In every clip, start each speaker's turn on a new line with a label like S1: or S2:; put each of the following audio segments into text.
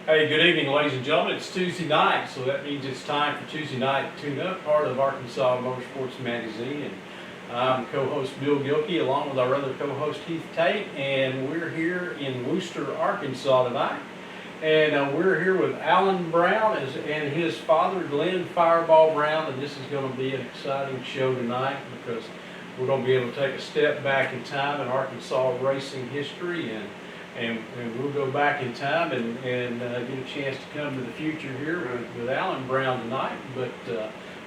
S1: Hey, good evening, ladies and gentlemen. It's Tuesday night, so that means it's time for Tuesday Night Tune-Up, part of Arkansas Motorsports Magazine. And I'm co-host Bill Gilkey, along with our other co-host Heath Tate, and we're here in Wooster, Arkansas tonight. And we're here with Allan Brown and his father, Glen Fireball Brown, and this is going to be an exciting show tonight because we're going to be able to take a step back in time in Arkansas racing history, and we'll go back in time and get a chance to come to the future here with Allan Brown tonight. But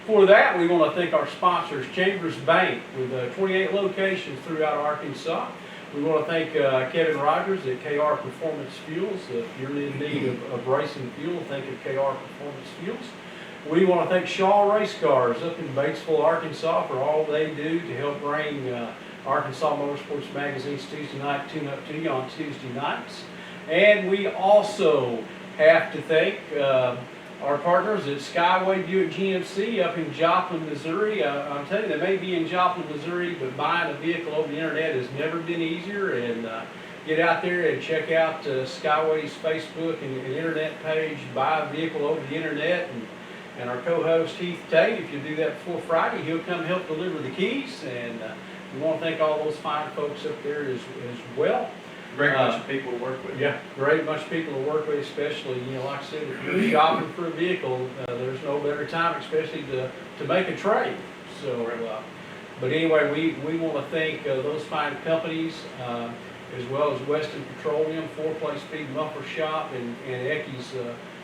S1: for that, we want to thank our sponsors, Chambers Bank, with 28 locations throughout Arkansas. We want to thank Kevin Rogers at KR Performance Fuels. If you're in need of racing fuel, think of KR Performance Fuels. We want to thank Shaw Race Cars up in Batesville, Arkansas, for all they do to help bring Arkansas Motorsports Magazine's Tuesday Night Tune-Up to you on Tuesday nights. And we also have to thank our partners at Skyway Buick GMC up in Joplin, Missouri. I'm telling you, they may be in Joplin, Missouri, but buying a vehicle over the internet has never been easier. And get out there and check out Skyway's Facebook and internet page, buy a vehicle over the internet. And our co-host Heath Tate, if you do that before Friday, he'll come help deliver the keys. And we want to thank all those fine folks up there as well.
S2: Great bunch of people to work with.
S1: Yeah, great bunch of people to work with, especially, like I said, if you're shopping for a vehicle, there's no better time, especially to make a trade. So, but anyway, we want to thank those fine companies, as well as Weston Petroleum, 4-Play Speed Muffler Shop, and Ecky's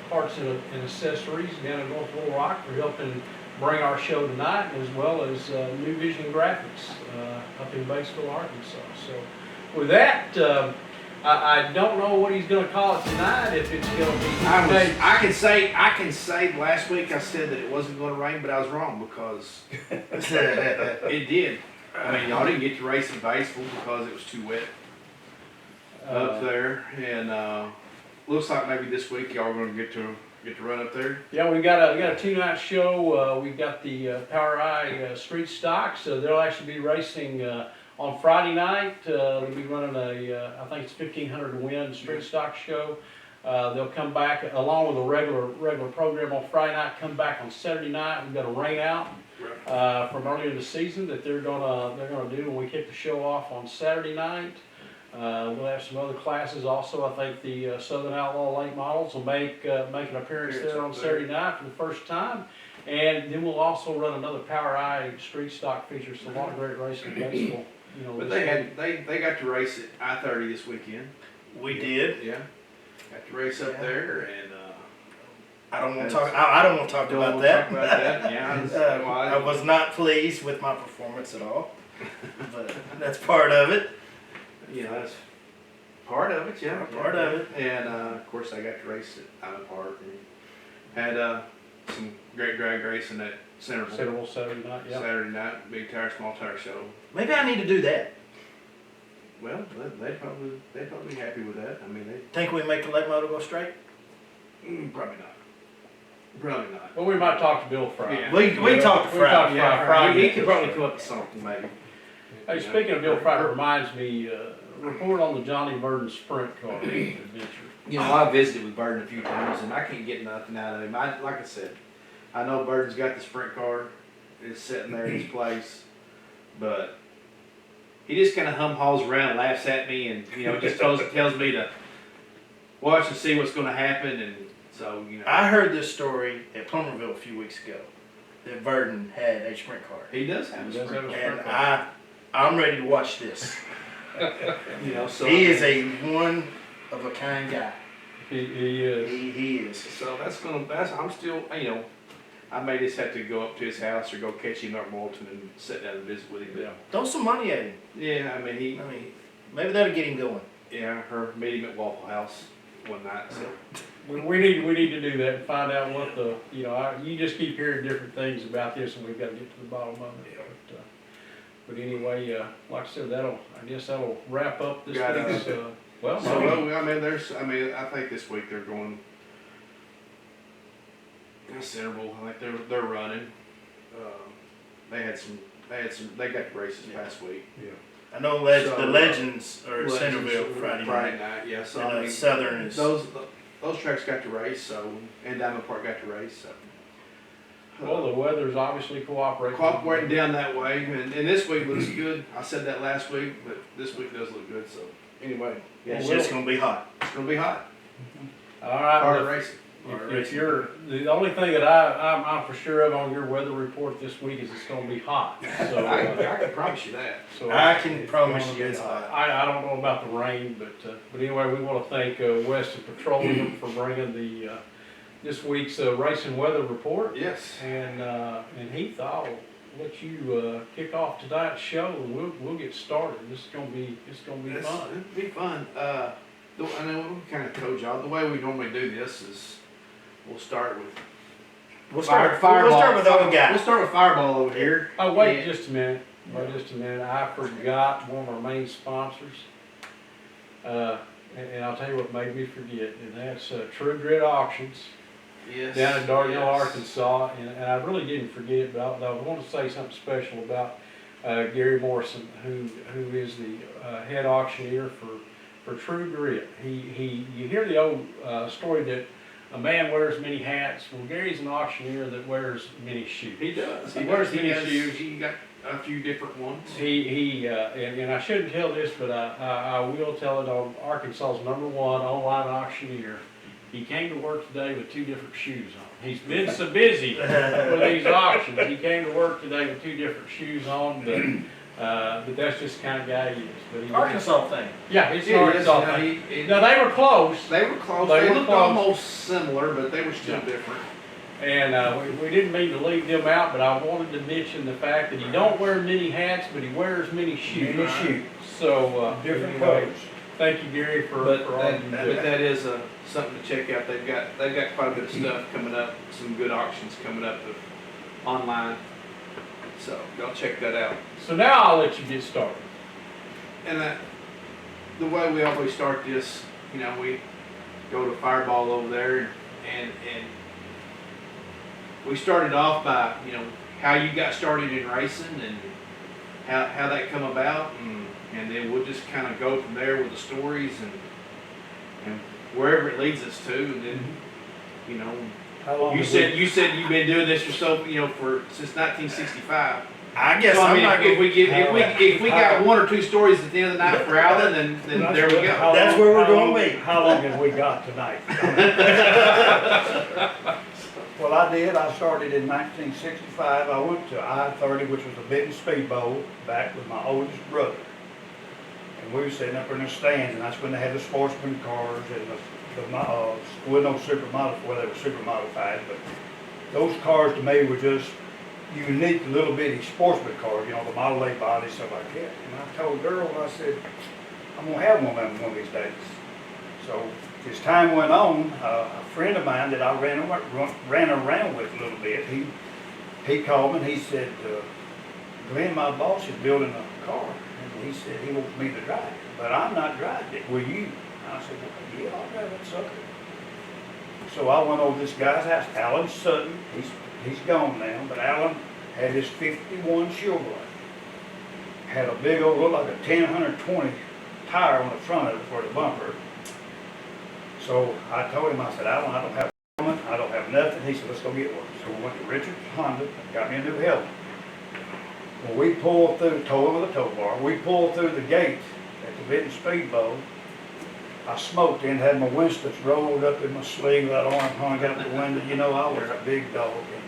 S1: Parts and Accessories down in North Little Rock for helping bring our show tonight, as well as New Vision Graphics up in Batesville, Arkansas. So with that, I don't know what he's going to call it tonight. If it's going to be,
S2: I can say. Last week I said that it wasn't going to rain, but I was wrong because it did. I mean, y'all didn't get to race in Batesville because it was too wet up there, and looks like maybe this week y'all are going to get to run up there.
S1: Yeah, we got a 2-night show. We've got the Power Eye Street Stock, so they'll actually be racing on Friday night. They'll be running I think it's 1,500 to win street stock show. They'll come back along with a regular program on Friday night. Come back on Saturday night. We've got a rain out from earlier in the season that they're gonna do when we kick the show off on Saturday night. We'll have some other classes also. I think the Southern Outlaw Late Models will make an appearance there on Saturday night for the first time. And then we'll also run another Power Eye Street Stock feature. So a lot of great racing in baseball.
S2: But they got to race at I-30 this weekend.
S3: We did.
S2: Yeah. Got to race up there, and
S3: I don't want to talk. I don't want to talk about that.
S2: Yeah.
S3: I was not pleased with my performance at all, but that's part of it.
S2: That's part of it. Yeah,
S3: part of it.
S2: And of course, I got to race at Island Park and had some great drag racing at Centerville
S1: Saturday night. Yeah.
S2: Saturday night, big tire, small tire show.
S3: Maybe I need to do that.
S2: Well, they'd probably be happy with that. I mean, they
S3: think we make the late motor go straight.
S2: Probably not. Probably not.
S1: Well, we might talk to Bill Friday.
S2: Yeah.
S3: We talked to Friday.
S2: Friday. He could probably come up with something, maybe.
S1: Hey, speaking of Bill Friday, reminds me, report on the Johnny Burton sprint car adventure.
S2: I visited with Burton a few times, and I can't get nothing out of him. Like I said, I know Burton's got the sprint car. It's sitting there in his place, but he just kind of hum-haws around and laughs at me, and just tells me to watch and see what's going to happen. And so
S3: I heard this story at Plummerville a few weeks ago that Burton had a sprint car.
S2: He does have a sprint car,
S3: and I'm ready to watch this.
S2: So
S3: he is a one of a kind guy.
S1: He is.
S3: He is.
S2: So I'm still, I may just have to go up to his house or go catch him up in Morton and sit down and visit with him.
S1: Yeah.
S3: Throw some money at him.
S2: Yeah, I mean,
S3: maybe that'll get him going.
S2: Yeah, her meet him at Waffle House one night. So
S1: we need to do that and find out what you just keep hearing different things about this, and we've got to get to the bottom of it. But anyway, like I said, I guess that'll wrap up this week's.
S2: I think this week they're going considerable. I think they're running. They got races past week.
S1: Yeah.
S3: I know the Legends are Centerville Friday night.
S2: Yeah, so
S3: and Southern is
S2: those tracks got to race, so, and Diamond Park got to race, so.
S1: Well, the weather's obviously cooperating.
S2: Cooperating down that way, and this week looks good. I said that last week, but this week does look good, so, anyway.
S3: It's just gonna be hot.
S2: It's gonna be hot.
S1: All right.
S2: Hard
S1: well,
S2: racing.
S1: If you're, the only thing that I'm for sure of on your weather report this week is it's gonna be hot. So,
S2: I can promise you that.
S1: so
S3: I can
S1: it's
S3: promise
S1: gonna
S3: you
S1: be
S3: it's hot.
S1: I don't know about the rain, but anyway, we wanna thank, Western Petroleum for bringing the, this week's, racing weather report.
S2: Yes.
S1: And Heath, I'll let you, kick off tonight's show and we'll get started. It's gonna be fun.
S2: It'll be fun. I know we kind of told y'all, the way we normally do this is, we'll start with
S3: We'll start with the old guy.
S2: We'll start with Fireball over here.
S1: Oh, wait just a minute. Wait just a minute. I forgot one of our main sponsors. And I'll tell you what made me forget, and that's True Grit Auctions
S2: Yes.
S1: down in Dartnell,
S2: yes.
S1: Arkansas. And I really didn't forget, but I want to say something special about Gary Morrison, who is the head auctioneer for True Grit. You hear the old story that a man wears many hats. Well, Gary's an auctioneer that wears many shoes.
S2: He does.
S1: He wears many shoes.
S2: He got a few different ones.
S1: And I shouldn't tell this, but I will tell it on Arkansas's #1 online auctioneer. He came to work today with 2 different shoes on. He's been so busy with these auctions. He came to work today with 2 different shoes on, but that's just the kind of guy he is. But he
S3: Arkansas thing.
S1: Yeah, it's an
S2: Yeah,
S1: Arkansas
S2: yes,
S1: thing. Now, they were close.
S2: They were close.
S1: They
S2: They
S1: were
S2: looked
S1: close.
S2: almost similar, but they were still
S1: Yeah.
S2: different.
S1: And we didn't mean to leave them out, but I wanted to mention the fact that he don't wear many hats, but he wears many shoes.
S4: Many shoes.
S1: So,
S4: Different
S1: anyway,
S4: colors.
S1: thank you, Gary, for
S2: But
S1: all you do.
S2: that is something to check out. They've got quite a bit of stuff coming up. Some good auctions coming up online. So y'all check that out.
S1: So now I'll let you get started.
S2: And the way we always start this, we go to Fireball over there, and we started off by how you got started in racing and how that come about, and then we'll just kind of go from there with the stories and wherever it leads us to, and then
S4: How long
S2: you
S4: have
S2: said you've been doing this since 1965.
S3: I guess
S2: So,
S3: I'm not
S2: if
S3: gonna.
S2: we got 1 or 2 stories at the end of the night for Allan, then there we go.
S4: How
S3: That's
S4: long-
S3: where we're
S4: how
S3: gonna
S4: long-
S3: be.
S4: How long have we got tonight? Well, I started in 1965. I went to I-30, which was a big speedboat, back with my oldest brother. And we were sitting up in the stands, and that's when they had the sportsman cars and well, no supermodel, well, they were super modified, but those cars to me were just unique little bitty sportsman cars, the Model A body, stuff like that. And I told Earl, I said, I'm gonna have one of them one of these days. So as time went on, a friend of mine that I ran around with a little bit, he called me and he said, Glen, my boss is building a car, and he said he wants me to drive it, but I'm not driving it. Will you? I said, well, yeah, I'll drive that sucker. So I went over to this guy's house, Allan Sutton. He's gone now, but Allan had this 51 Chevrolet. Had a big old, looked like a 10120 tire on the front of it for the bumper. So I told him, I said, Allan, I don't have a helmet, I don't have nothing. He said, let's go get one. So we went to Richard's Honda, got me a new helmet. Well, we pulled through, tow him with a tow bar. We pulled through the gate at the Benton Speedboat. I smoked and had my Winston's rolled up in my sleeve, that arm hung out the window. I was a big dog. And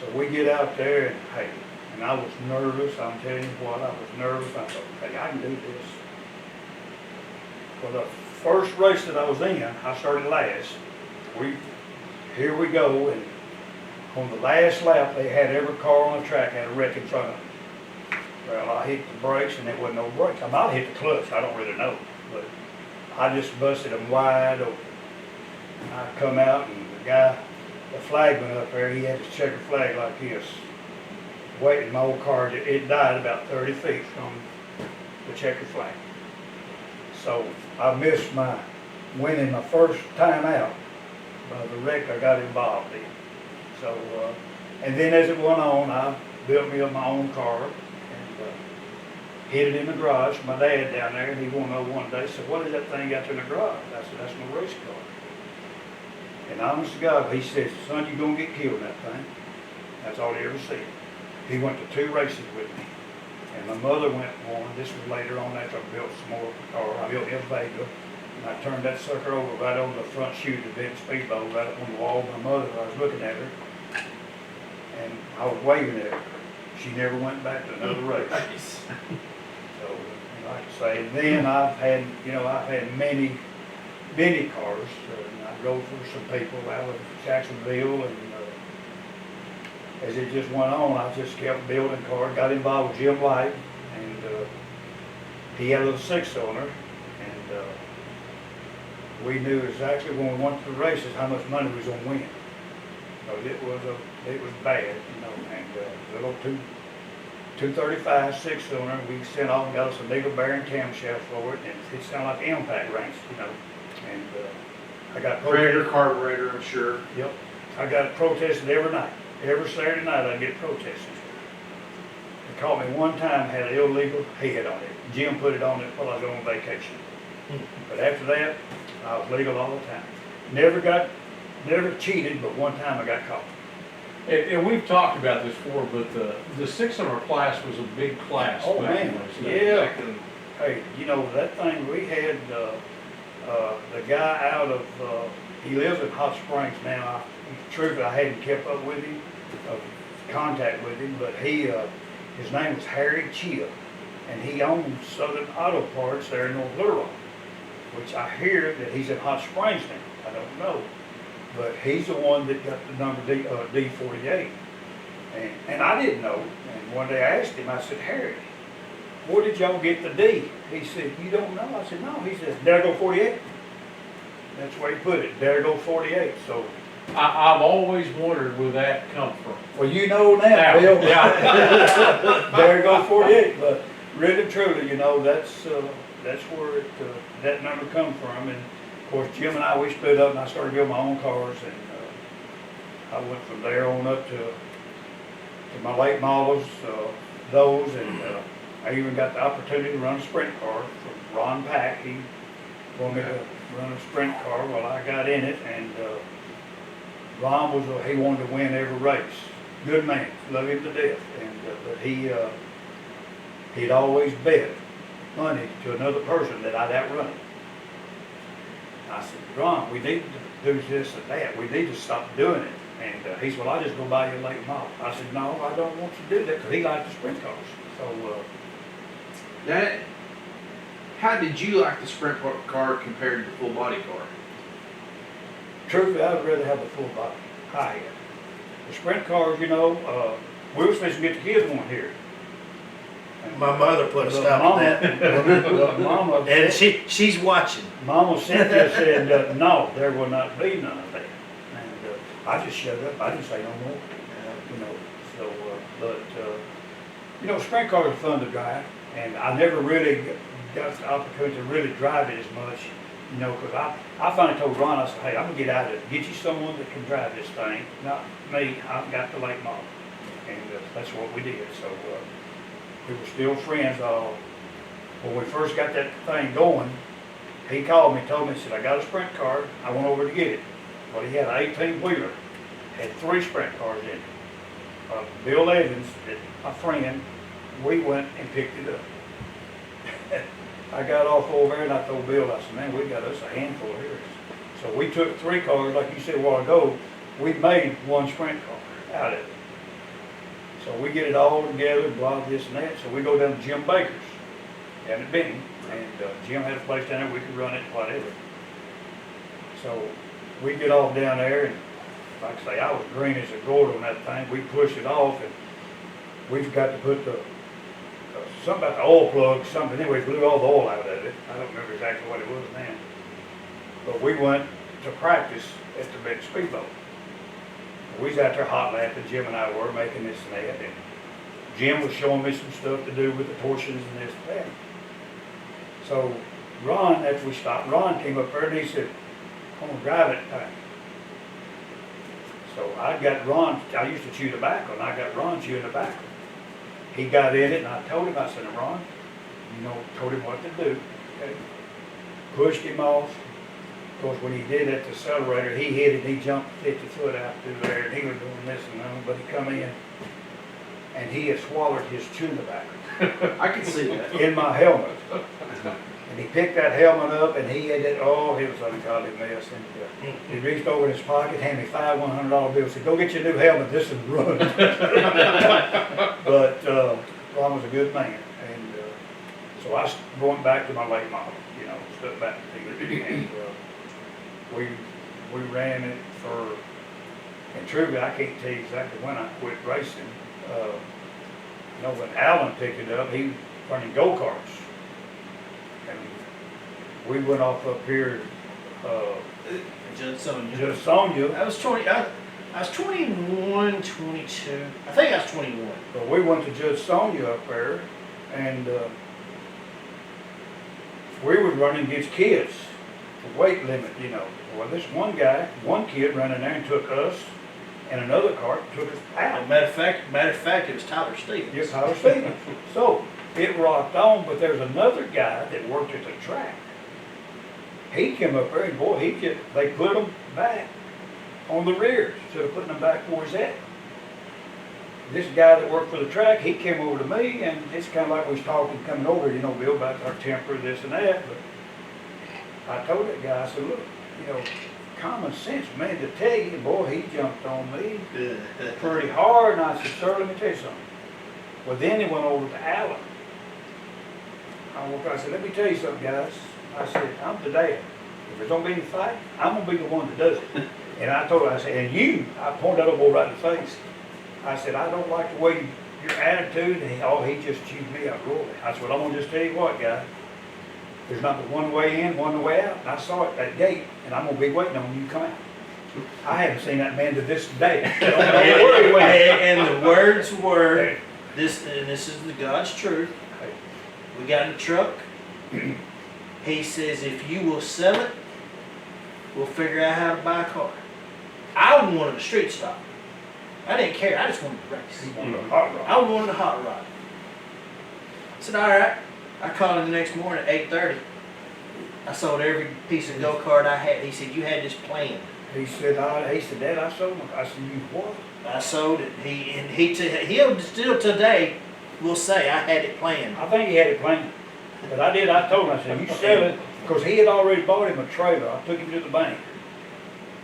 S4: so we get out there, and hey, and I was nervous. I'm telling you what, I was nervous. I thought, hey, I can do this. For the first race that I was in, I started last. Here we go, and on the last lap, they had every car on the track had a wreck in front of them. Well, I hit the brakes, and there wasn't no brakes. I might have hit the clutch. I don't really know, but I just busted them wide open. I come out, and the flag went up there. He had his checker flag like this. Waiting, my old car, it died about 30 feet from the checker flag. So I missed my winning my first time out by the wreck I got involved in. So, and then as it went on, I built me up my own car and hid it in the garage. My dad down there, and he wanted to know one day, said, what is that thing got in the garage? I said, that's my race car. And honest to God, he says, son, you're gonna get killed in that thing. That's all he ever said. He went to 2 races with me. And my mother went one. This was later on after I built some more car. I built a Vega. And I turned that sucker over right over the front chute of the big speedboat, right up on the wall of my mother. I was looking at her. And I was waving at her. She never went back to another race. So, like I say, then I've had many cars. I drove for some people out of Jacksonville, and as it just went on, I just kept building cars. Got involved with Jim White, and he had a little 6-cylinder, and we knew exactly when we went to the races how much money we was gonna win. Because it was bad, you know, and the little 235 6-cylinder, we sent off and got us a nickel bearing camshaft for it, and it sounded like an impact wrench, you know. And I got
S2: Radiator, carburetor, I'm sure.
S4: Yep. I got protested every night. Every Saturday night I'd get protested. They caught me one time, had an illegal head on it. Jim put it on it while I was on vacation. But after that, I was legal all the time. Never cheated, but one time I got caught.
S1: And we've talked about this before, but the 600 class was a big class.
S4: Oh,
S1: back in
S4: man.
S1: those days.
S4: Yeah.
S2: Back in-
S4: Hey, you know, that thing, we had the guy out of, he lives in Hot Springs now. Truthfully, I hadn't kept up with him, contact with him, but his name was Harry Chia, and he owns Southern Auto Parts there in North Little Rock, which I hear that he's in Hot Springs now. I don't know, but he's the one that got the number D48, and I didn't know. And one day I asked him, I said, Harry, where did y'all get the D? He said, you don't know? I said, no. He said, there go 48. That's where he put it, there go 48. So
S1: I've always wondered where that come from.
S4: well, you know now, Bill. There go 48. But really, truly, you know, that's where that number comes from. And of course, Jim and we split up, and I started building my own cars, and I went from there on up to my late models, those, and I even got the opportunity to run a sprint car from Ron Pack. He wanted me to run a sprint car. Well, I got in it, and Ron he wanted to win every race. Good man, love him to death. And but he'd always bet money to another person that I'd outrun him. I said, Ron, we need to do this and that. We need to stop doing it. And he said, well, I'll just go buy you a late model. I said, no, I don't want you to do that, because he liked the sprint cars. So
S2: how did you like the sprint car compared to the full body car?
S4: truthfully, I would rather have the full body high head. The sprint cars, you know, we were supposed to get the kids one here. And
S3: My mother put a stop to that.
S4: Mama,
S3: And she's watching.
S4: Mama Cynthia said, no, there will not be none of that. And I just shut up. I didn't say no more. You know, so, you know, sprint cars are fun to drive, and I never really got the opportunity to really drive it as much, you know, because I finally told Ron, I said, hey, I'm going to get out of it. Get you someone that can drive this thing, not me. I've got the late model. And that's what we did. So we were still friends. When we first got that thing going, he called me, told me, he said, I got a sprint car. I went over to get it. Well, he had an 18-wheeler, had 3 sprint cars in it. Bill Evans, my friend, we went and picked it up. I got off over there and I told Bill, I said, man, we got us a handful here. So we took 3 cars, like you said a while ago, we made 1 sprint car out of it. So we get it all together, blah, this and that. So we go down to Jim Baker's down at Benton, and Jim had a place down there, we could run it, whatever. So we get off down there, and like I say, I was green as a gourd on that thing. We pushed it off, and we forgot to put something about the oil plug, something. Anyway, blew all the oil out of it. I don't remember exactly what it was now. But we went to practice at the big speedboat. We was out there hot lapping, Jim and I were making this and that, and Jim was showing me some stuff to do with the torsions and this and that. So Ron, after we stopped, Ron came up there and he said, I'm gonna drive it tonight. So I got Ron, I used to chew tobacco, and I got Ron chewing tobacco. He got in it, and I told him, I said, Ron, you know, told him what to do, okay? Pushed him off, Of course, when he did at the accelerator, he hit it, he jumped 50 foot out through there, and he was doing this and that, but he come in, and he had swallowed his chewing tobacco
S2: I can see that.
S4: in my helmet. And he picked that helmet up, and he had it, oh, it was an ungodly mess. And he reached over in his pocket, handed me 5 $100 bills, said, go get your new helmet, this is ruined. But Ron was a good man, and so I going back to my late model, you know, stuck back to the and we ran it for, and truly, I can't tell you exactly when I quit racing. You know, when Allan picked it up, he was running go-karts. And we went off up here,
S3: Judge Sonia.
S4: Judge Sonia,
S3: I was 20. I was 21, 22. I think I was 21.
S4: but we went to Judge Sonia up there, and we were running against kids, the weight limit, you know. Well, this one kid ran in there and took us, and another cart took us out.
S3: Matter of fact, it was Tyler Stevens.
S4: Yes, Tyler Stevens. So it rocked on, but there's another guy that worked at the track. He came up there, and boy, they put him back on the rear instead of putting him back where he's at. This guy that worked for the track, he came over to me, and it's kind of like we was talking, coming over, you know, Bill, about our temper, this and that. But I told that guy, I said, look, you know, common sense, man, to tell you, boy, he jumped on me pretty hard, and I said, sir, let me tell you something. Well, then he went over to Allan. I said, let me tell you something, guys. I said, I'm the dad. If there's gonna be a fight, I'm gonna be the one that does it. And I told him, I said, and you, I pointed that little boy right in the face. I said, I don't like the way your attitude, and he just chewed me out royally. I said, well, I'm gonna just tell you what, guy. There's not but one way in, one way out. And I saw it that gate, and I'm gonna be waiting on you to come out. I haven't seen that man to this day. I don't know where he went.
S3: And the words were, this is the God's truth. We got in the truck. He says, if you will sell it, we'll figure out how to buy a car. I wanted a street stop. I didn't care. I just wanted to race.
S4: He wanted a hot rod.
S3: I wanted a hot rod. I said, all right. I called him the next morning at 8:30. I sold every piece of go-kart I had. He said, you had this planned.
S4: He said, Dad, I sold him. I said, you what?
S3: I sold it. He'll still today will say I had it planned.
S4: I think he had it planned. But I told him, I said, you sell it, because he had already bought him a trailer. I took him to the bank.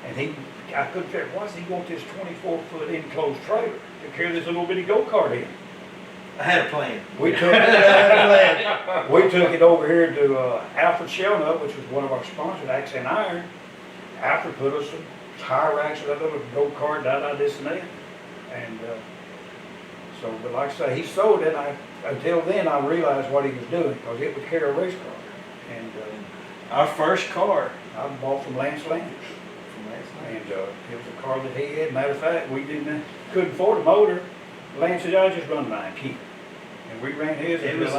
S4: And I couldn't figure, why does he want this 24-foot enclosed trailer to carry this little bitty go-kart in?
S3: I had a plan.
S4: We took it over here to Alfred Shelnup, which was one of our sponsors, Axe and Iron. Alfred put us some tire racks, that little go-kart, this and that. And so, but like I say, he sold it. Until then, I realized what he was doing, because it would carry a race car. And
S3: Our first car.
S4: I bought from Lance Landers. And it was a car that he had. Matter of fact, we couldn't afford a motor. Lance said, I'll just run mine, keep it. And we ran his.
S3: It was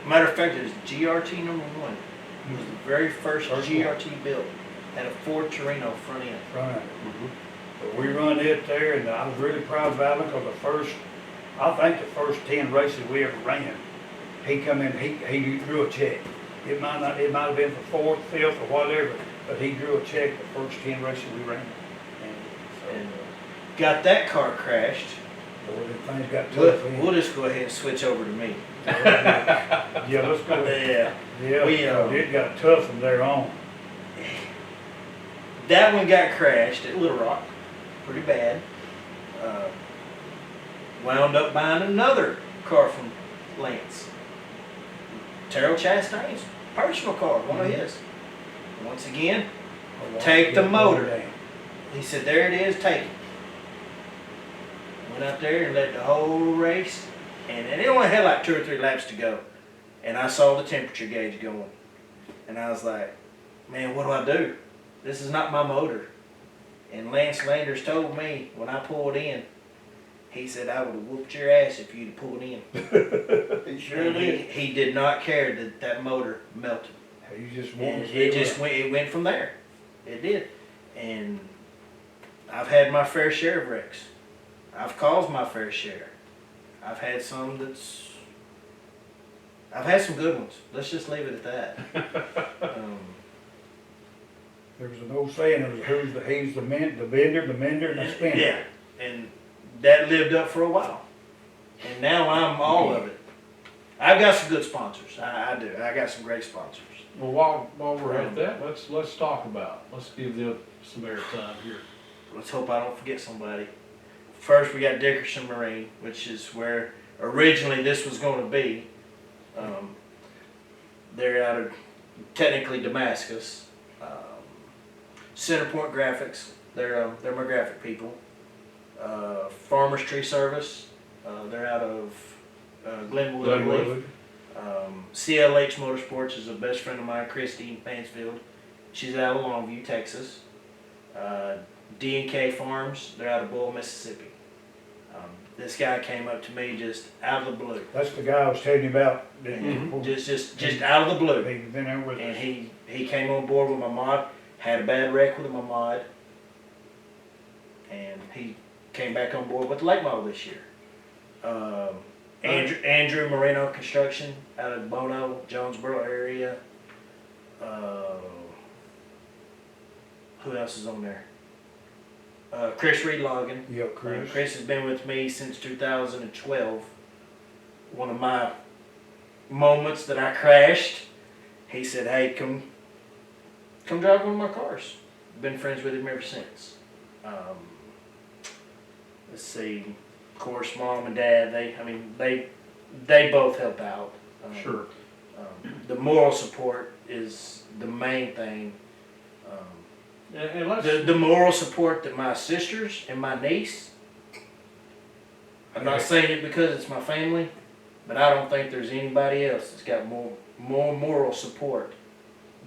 S3: matter of fact, it was GRT #1. It was the very first GRT built. Had a Ford Torino front end.
S4: Right. But we run it there, and I was really proud of Allan, because I think the first 10 races we ever ran, he come in, he drew a check. It might have been for 4th, 5th, or whatever, but he drew a check the first 10 races we ran.
S3: And got that car crashed.
S4: Boy, the things got tough.
S3: We'll just go ahead and switch over to me.
S4: Yeah, let's go.
S3: Yeah.
S4: Yeah, it got tough from there on.
S3: That one got crashed at Little Rock, pretty bad. Wound up buying another car from Lance. Terrell Chastain's personal car, one of his. Once again, take the motor. He said, there it is, take it. Went out there and led the whole race, and it only had like 2 or 3 laps to go. And I saw the temperature gauge going. And I was like, man, what do I do? This is not my motor. And Lance Landers told me when I pulled in, he said, I would have whooped your ass if you'd have pulled in.
S4: He sure did.
S3: He did not care that motor melted.
S4: He just
S3: And it went from there. It did. And I've had my fair share of wrecks. I've caused my fair share. I've had some I've had some good ones. Let's just leave it at that.
S4: There was an old saying, it was he's the vendor, the mender, and the spender.
S3: Yeah, and that lived up for a while. And now I'm all of it. I've got some good sponsors. I do. I got some great sponsors.
S1: Well, while we're at that, let's talk about, let's give them some airtime here.
S3: Let's hope I don't forget somebody. First, we got Dickerson Marine, which is where originally this was going to be. They're out of technically Damascus. Centerpoint Graphics, they're my graphic people. Farmers Tree Service, they're out of Glenwood, I believe. CLH Motorsports is a best friend of mine, Christy Mansfield. She's out of Longview, Texas. D&K Farms, they're out of Bull, Mississippi. This guy came up to me just out of the blue.
S4: That's the guy I was telling you about.
S3: Just out of the blue.
S4: He's been there with
S3: And
S4: us.
S3: he came on board with my mod, had a bad wreck with my mod, and he came back on board with the late model this year. Andrew Moreno Construction out of Bono, Jonesboro area. Who else is on there? Chris Reed Logan.
S4: Yeah, Chris.
S3: Chris has been with me since 2012. One of my moments that I crashed, he said, "Hey, come drive one of my cars." Been friends with him ever since. Let's see, of course, Mom and Dad. They both help out.
S1: Sure.
S3: The moral support is the main thing.
S1: And let's,
S3: The moral support that my sisters and my niece, I'm not saying it because it's my family, but I don't think there's anybody else that's got more moral support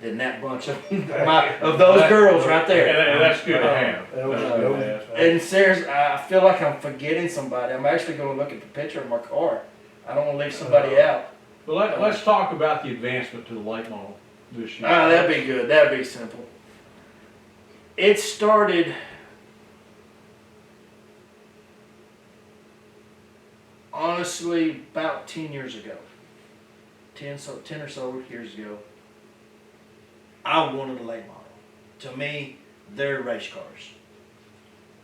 S3: than that bunch of those girls right there.
S1: and that's good to have.
S4: That was-
S1: That's
S4: that
S1: good
S4: was-
S1: to have.
S3: And seriously, I feel like I'm forgetting somebody. I'm actually going to look at the picture of my car. I don't want to leave somebody out.
S1: But let's talk about the advancement to the late model this year.
S3: That'd be good. That'd be simple. It started honestly about 10 years ago. 10 or so years ago. I wanted a late model. To me, they're race cars.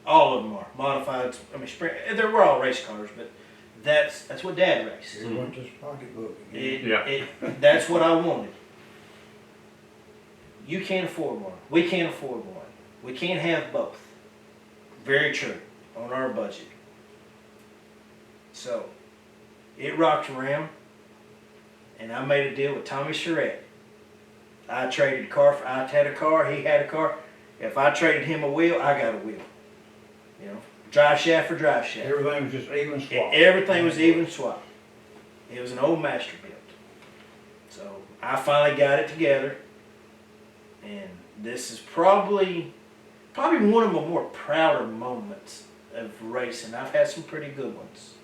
S3: All of them are modified. I mean, they were all race cars, but that's what Dad raced.
S4: Here went this pocketbook again.
S3: That's what I wanted. You can't afford one. We can't afford one. We can't have both. Very true. On our budget. So, it rocked around, and I made a deal with Tommy Charette. I traded a car for, I had a car, he had a car. If I traded him a wheel, I got a wheel. You know, drive shaft for drive shaft.
S4: Everything was just even swap.
S3: Everything was even swap. It was an old master built. So I finally got it together, and this is probably one of my more prouder moments of racing. I've had some pretty good ones.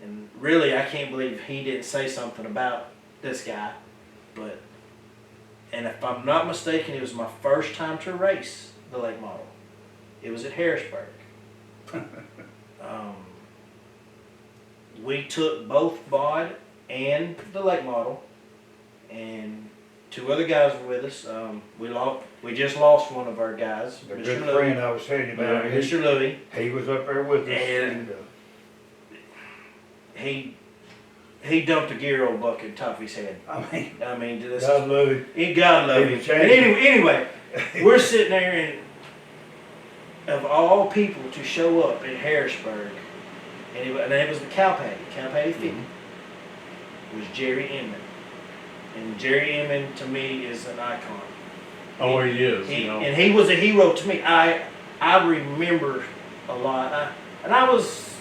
S3: And really, I can't believe he didn't say something about this guy. And if I'm not mistaken, it was my first time to race the late model. It was at Harrisburg. We took both bod and the late model, and two other guys were with us. We just lost one of our guys,
S4: The
S3: Mr.
S4: good
S3: Louis.
S4: friend I was telling you about,
S3: Mr. Louis.
S4: he was up there with us.
S3: And he dumped a gear old bucket on top of his head.
S4: I mean,
S3: This,
S4: God love him.
S3: God love
S4: He
S3: him.
S4: was
S3: And
S4: changing.
S3: anyway, we're sitting there, and of all people to show up in Harrisburg, and it was the cow patty 50, was Jerry Inman. And Jerry Inman to me is an icon.
S1: Oh, he is, you know.
S3: And he was a hero to me. I remember a lot. I was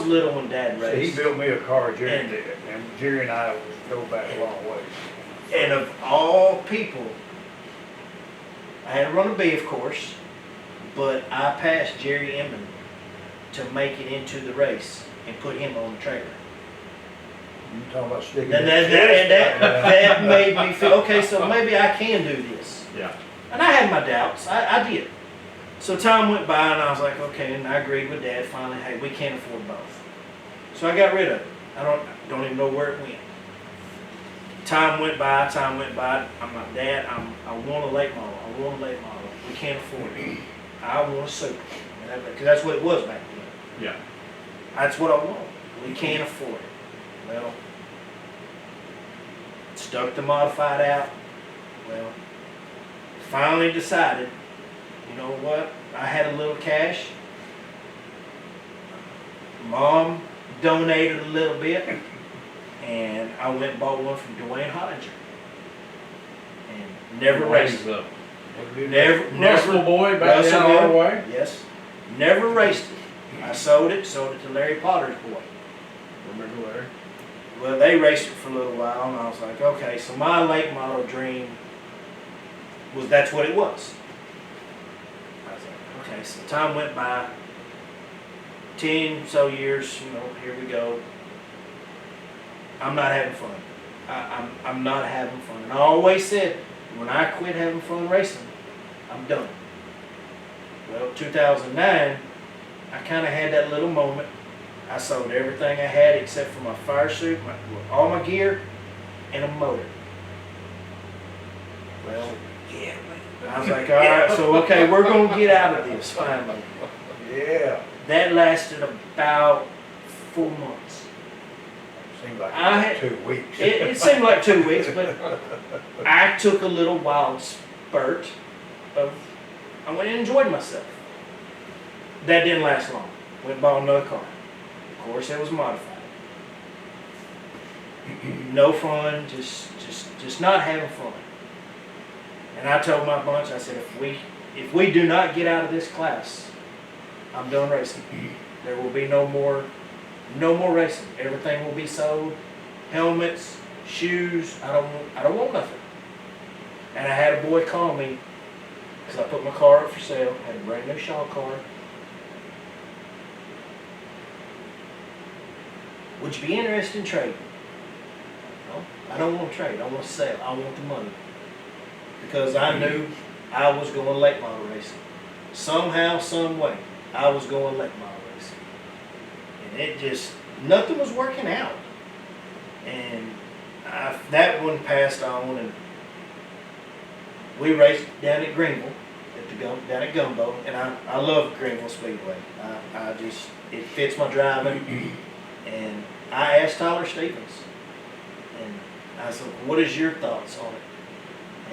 S3: little when Dad
S4: So
S3: raced.
S4: he built me a car, Jerry
S3: And-
S4: did, and Jerry and I go back a long ways.
S3: And of all people, I had to run a B, of course, but I passed Jerry Inman to make it into the race and put him on the trailer.
S4: You talking about sticking
S3: And
S4: that
S3: that made me feel, okay, so maybe I can do this.
S1: Yeah.
S3: And I had my doubts. I did. So time went by, and I was like, okay, and I agreed with Dad finally, hey, we can't afford both. So I got rid of it. I don't even know where it went. time went by. I'm like, Dad, I want a late model. I want a late model. We can't afford it. I want a super. Because that's what it was back then.
S1: Yeah.
S3: That's what I want. We can't afford it. Well, stuck the modified out. Well, finally decided, you know what? I had a little cash. Mom donated a little bit, and I went and bought one from Dwayne Hottinger. And never raced it. Never
S1: Russell boy back
S3: Russell
S1: down our
S3: boy.
S1: way.
S3: Yes. Never raced it. I sold it to Larry Potter's boy.
S1: Remember Larry?
S3: Well, they raced it for a little while, and I was like, okay, so my late model dream was that's what it was. I was like, okay, so time went by, 10 so years, you know, here we go. I'm not having fun. I'm not having fun. And I always said, when I quit having fun racing, I'm done. Well, 2009, I kind of had that little moment. I sold everything I had except for my fire suit, all my gear, and a motor. Well,
S4: Yeah,
S3: I was like, all right, so okay, we're gonna get out of this finally.
S4: yeah.
S3: That lasted about 4 months.
S4: Seemed like
S3: I had-
S4: 2 weeks.
S3: It seemed like 2 weeks, but I took a little wild spurt of, I went and enjoyed myself. That didn't last long. Went and bought another car. Of course, it was modified. No fun, just not having fun. And I told my bunch, I said, if we do not get out of this class, I'm done racing. There will be no more racing. Everything will be sold. Helmets, shoes. I don't want nothing. And I had a boy call me because I put my car up for sale. Had a brand new Shaw car. Would you be interested in trading? No, I don't want to trade. I want to sell. I want the money. Because I knew I was going late model racing. Somehow, some way, I was going late model racing. And it just, nothing was working out. And that one passed on, and we raced down at Greenbrier, down at Gumbo, and I love Greenville Speedway. It fits my driving. And I asked Tyler Stevens, and I said, what is your thoughts on it?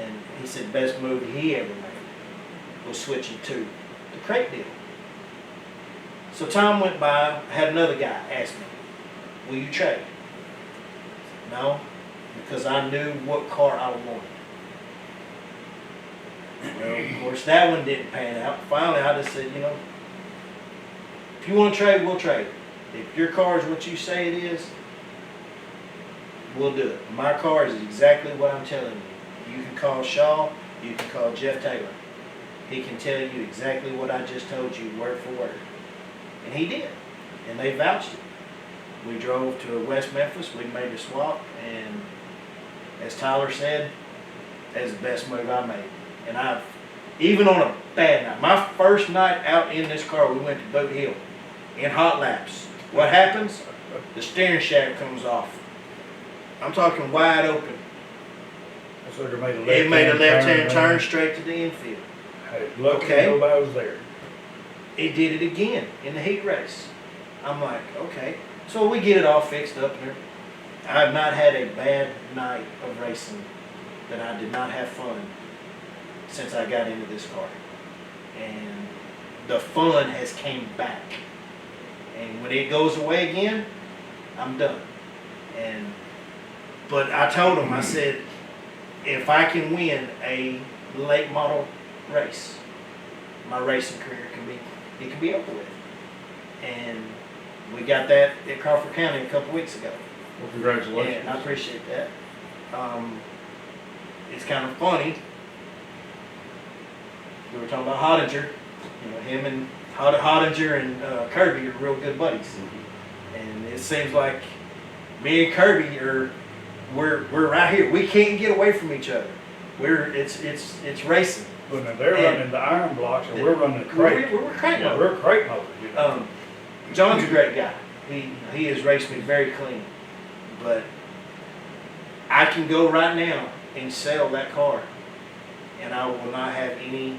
S3: And he said, best move he ever made was switching to the crate deal. So time went by, I had another guy ask me, will you trade? No, because I knew what car I wanted. Well, of course, that one didn't pan out. Finally, I just said, you know, if you want to trade, we'll trade. If your car is what you say it is, we'll do it. My car is exactly what I'm telling you. You can call Shaw, you can call Jeff Taylor. He can tell you exactly what I just told you, word for word. And he did. And they vouched it. We drove to West Memphis, we made a swap, and as Tyler said, that's the best move I made. And even on a bad night, my first night out in this car, we went to Boot Hill in hot laps. What happens? The steering shaft comes off. I'm talking wide open.
S4: So it made a left-hand
S3: It made a left-hand turn
S4: man.
S3: straight to the infield.
S4: Hey, lucky
S3: Okay.
S4: nobody was there.
S3: It did it again in the heat race. I'm like, okay. So we get it all fixed up there. I've not had a bad night of racing that I did not have fun since I got into this car. And the fun has came back. And when it goes away again, I'm done. But I told him, I said, if I can win a late model race, my racing career can be over with. And we got that at Crawford County a couple weeks ago.
S1: Well, congratulations.
S3: And I appreciate that. It's kind of funny. We were talking about Hottinger. You know, him and Hottinger and Kirby are real good buddies. And it seems like me and Kirby we're right here. We can't get away from each other. It's racing.
S4: But now they're running the iron blocks and we're running the crate.
S3: We're crate
S4: Yeah,
S3: mode.
S4: we're crate mode, you know.
S3: John's a great guy. He has raced me very clean. But I can go right now and sell that car, and I will not have any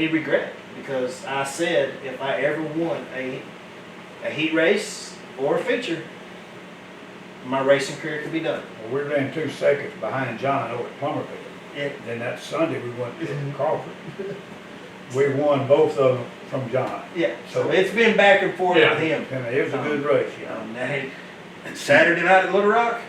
S3: regret, because I said if I ever won a heat race or a feature, my racing career could be done.
S4: Well, we ran 2 seconds behind John over at Plummerville.
S3: It,
S4: Then that Sunday, we went to Crawford. We won both of them from John.
S3: yeah, so it's been back and forth
S1: Yeah.
S3: with him.
S4: And it was a good race, you know.
S3: Now, hey, Saturday night at Little Rock,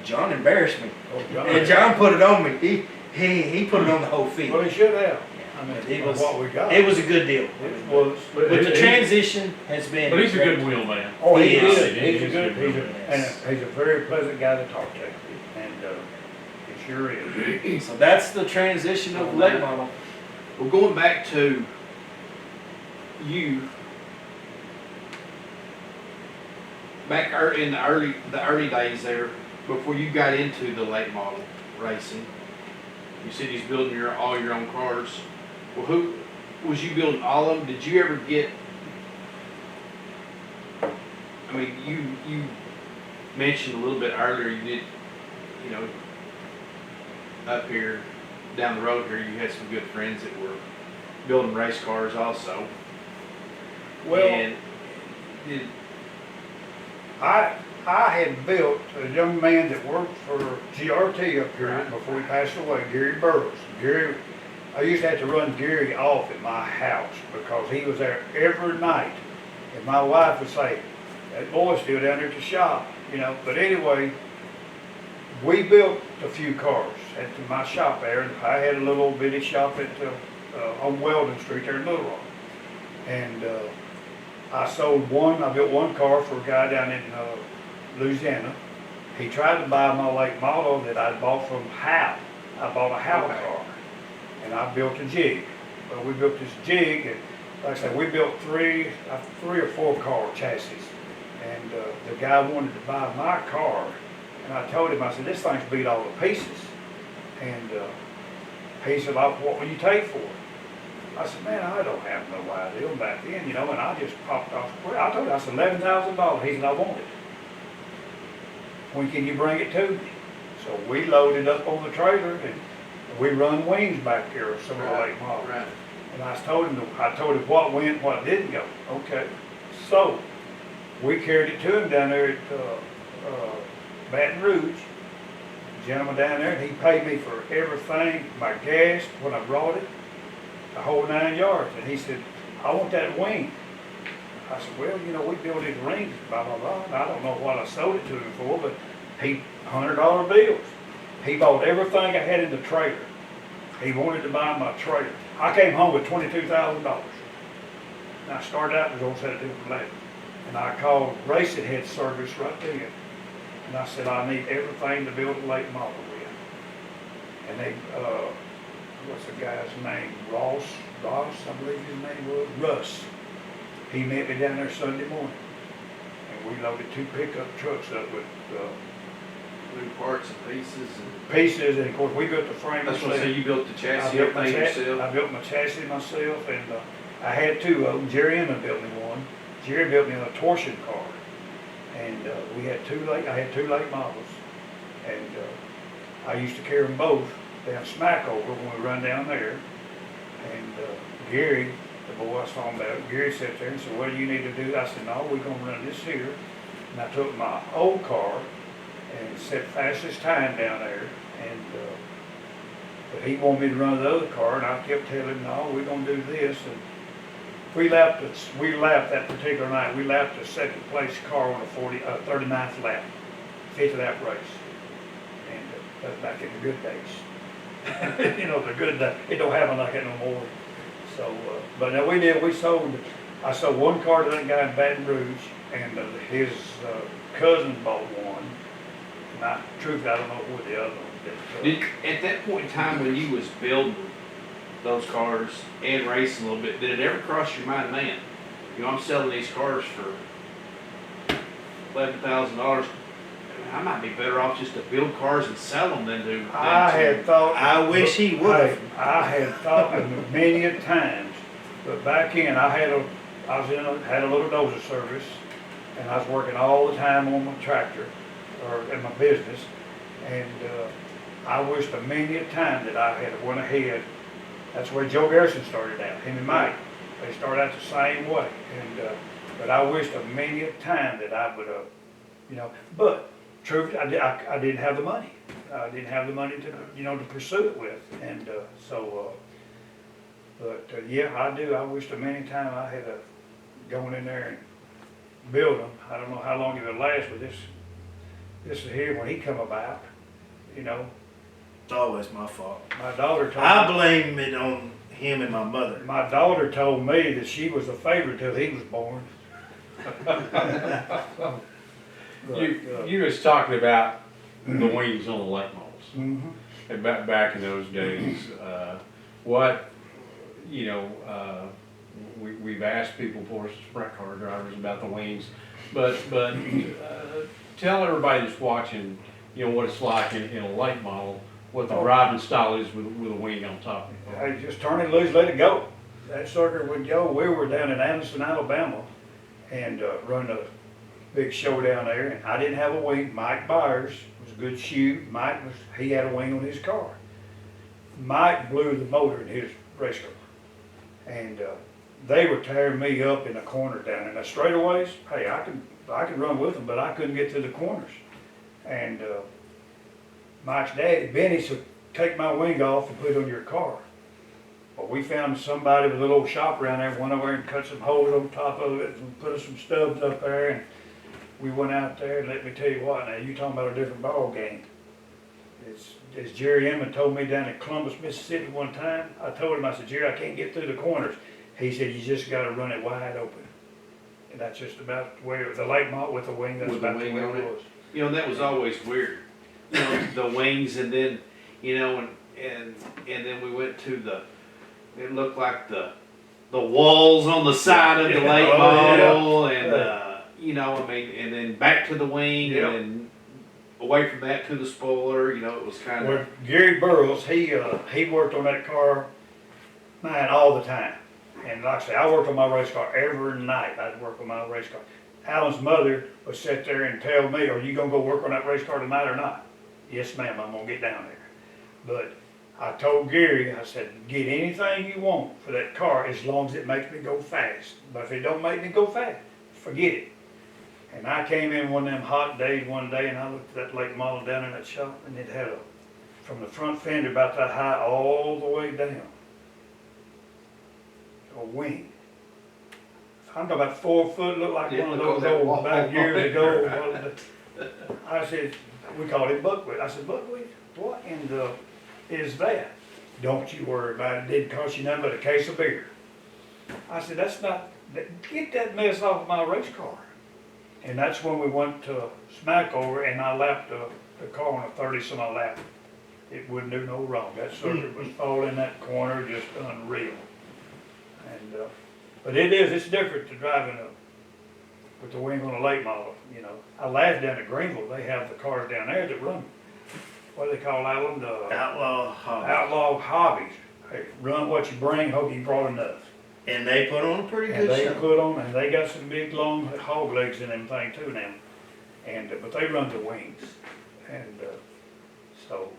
S3: John embarrassed me.
S4: Oh,
S3: And John put it on me. He put it on the whole
S4: Well,
S3: field.
S4: he should have. I mean,
S3: It was-
S4: what we got.
S3: It was a good deal.
S4: It was.
S1: But
S3: But the
S1: he-
S3: transition has been.
S1: But he's a
S3: great.
S1: good wheelman.
S4: Oh,
S3: He
S4: he
S3: is.
S4: is. He's a
S1: He's
S4: good,
S1: a good
S4: and
S3: man.
S4: he's a very pleasant guy to talk to, and, he sure is.
S3: So that's the transition of the late model.
S2: Well, going back to you, back in the early days there, before you got into the late model racing, you said he's building all your own cars. Well, who was you building all of them? Did you ever get? I mean, you mentioned a little bit earlier you did, you know, up here, down the road here, you had some good friends that were building race cars also.
S4: Well,
S2: And did,
S4: I had built a young man that worked for GRT up here
S2: Right.
S4: before he passed away, Gary Burrows. I used to have to run Gary off at my house because he was there every night. And my wife would say, that boy's still down there at the shop, you know. But anyway, we built a few cars at my shop there. And I had a little bitty shop on Weldon Street there in Little Rock. And I built one car for a guy down in Louisiana. He tried to buy my late model that I bought from Howe. I bought a Howe car, and I built a jig. Well, we built this jig, and like I said, we built three or four car chassis. And the guy wanted to buy my car, and I told him, I said, this thing's beat all to pieces. And he said, what will you take for it? I said, man, I don't have no idea back then, you know, and I just popped off. Well, I told him, I said, $11,000. He said, I want it. When can you bring it to me? So we loaded up on the trailer, and we run wings back here, some of the late models.
S2: right.
S4: And I told him what went, what didn't go. Okay. So we carried it to him down there at Baton Rouge. The gentleman down there, and he paid me for everything, my gas, when I brought it, the whole 9 yards. And he said, I want that wing. I said, well, you know, we build these rings, blah, blah, blah. And I don't know what I sold it to him for, but he, $100 bills. He bought everything I had in the trailer. He wanted to buy my trailer. I came home with $22,000. And I started out and was going to set it for later. And I called Racing Head Service right there. And I said, I need everything to build a late model with. And they, what's the guy's name? Ross, I believe his name was, Russ. He met me down there Sunday morning. And we loaded 2 pickup trucks up with
S2: New parts and pieces.
S4: and of course we built the frame
S2: That's what I
S4: ourselves.
S2: say, you built the
S4: I
S2: chassis,
S4: built my
S2: everything yourself.
S4: I built my chassis myself, and I had 2 of them. Jerry Emmett built me one. Jerry built me a torsion car, and I had 2 late models, and I used to carry them both down Smackover when we run down there. And Gary, the boy I was talking about, Gary sat there and said, "What do you need to do?" I said, "No, we're gonna run this here." And I took my old car and set fastest time down there, and but he wanted me to run the other car, and I kept telling him, "No, we're gonna do this." And we lapped that particular night. We lapped the second place car on a 39th lap, 5th lap race, and that's back in the good days. You know, the good days. It don't happen like that no more. So, but now I sold one car to that guy in Baton Rouge, and his cousin bought one. And truthfully, I don't know who the other one is.
S2: At that point in time when you was building those cars and racing a little bit, did it ever cross your mind, man, you know, I'm selling these cars for $11,000. I might be better off just to build cars and sell them than to.
S4: I had thought.
S3: I wish he would.
S4: I had thought many a times, but back in I had a little dozer service, and I was working all the time on my tractor, or in my business. And I wished a many a time that I had went ahead. That's where Joe Garrison started out, him and Mike. They started out the same way. And but I wished a many a time that I would have, you know, but truth, I didn't have the money. I didn't have the money to, you know, to pursue it with. And yeah, I do. I wished a many time I had gone in there and build them. I don't know how long it would last, but this is here when he come about, you know.
S3: It's always my fault.
S4: My daughter told
S3: I
S4: me,
S3: blame it on him and my mother.
S4: my daughter told me that she was a favorite till he was born.
S1: You was talking about the wings on the late models.
S4: Mhm.
S1: And back in those days, what, you know, we've asked people, of course, sprint car drivers about the wings, but tell everybody that's watching, you know, what it's like in a late model, what the driving style is with a wing on top of it.
S4: Hey, just turn it loose, let it go. That sucker would go. We were down in Anderson, Alabama, and run a big show down there. And I didn't have a wing. Mike Byers was a good shoe. He had a wing on his car. Mike blew the motor in his race car, and they were tearing me up in the corner down in the straightaways. Hey, I could run with them, but I couldn't get to the corners. And Mike's daddy, Benny, said, take my wing off and put it on your car. Well, we found somebody with a little shop around there, went over and cut some holes on top of it and put some stubs up there. And we went out there, and let me tell you what, now you talking about a different ball game. As Jerry Emmett told me down in Columbus, Mississippi one time, I told him, I said, Jerry, I can't get through the corners. He said, you just got to run it wide open. And that's just about where the late model with the wing, that's
S2: With the
S4: about the
S2: wing
S4: way
S2: on
S4: it
S2: it.
S4: was.
S2: You know, that was always weird. You know, the wings, and then, you know, and then we went to it looked like the walls on the side of the late
S4: Oh,
S2: model,
S4: yeah.
S2: and you know, I mean, and then back to the wing,
S4: Yeah.
S2: and then away from that to the spoiler. You know, it was kind of.
S4: Well, Gary Burroughs, he worked on that car, man, all the time. And like I say, I worked on my race car every night. I'd work on my race car. Allan's mother would sit there and tell me, are you gonna go work on that race car tonight or not? Yes, ma'am, I'm gonna get down there. But I told Gary, I said, get anything you want for that car as long as it makes me go fast. But if it don't make me go fast, forget it. And I came in one of them hot days one day, and I looked at that late model down in that shop, and it had from the front fender about that high all the way down, a wing. I'm talking about 4 foot, looked like
S2: Yeah,
S4: one of
S2: look
S4: those
S2: on that
S4: old,
S2: wall.
S4: back years ago. I said, we called it buckwheat. I said, buckwheat, what in the is that? Don't you worry about it. It didn't cost you nothing but a case of beer. I said, that's not, get that mess off of my race car. And that's when we went to smack over, and I lapped the car on a 30-some I lapped. It wouldn't do no wrong. That sucker was falling in that corner, just unreal. And but it's different to driving with the wing on a late model. You know, I laughed down at Greenville. They have the cars down there that run. What do they call that one? The outlaw hobbies. Hey, run what you bring. Hope you brought enough.
S3: And they put on a pretty
S4: And
S3: good
S4: they
S3: show.
S4: put on, and they got some big long hog legs in them thing too now. And but they run the wings, and so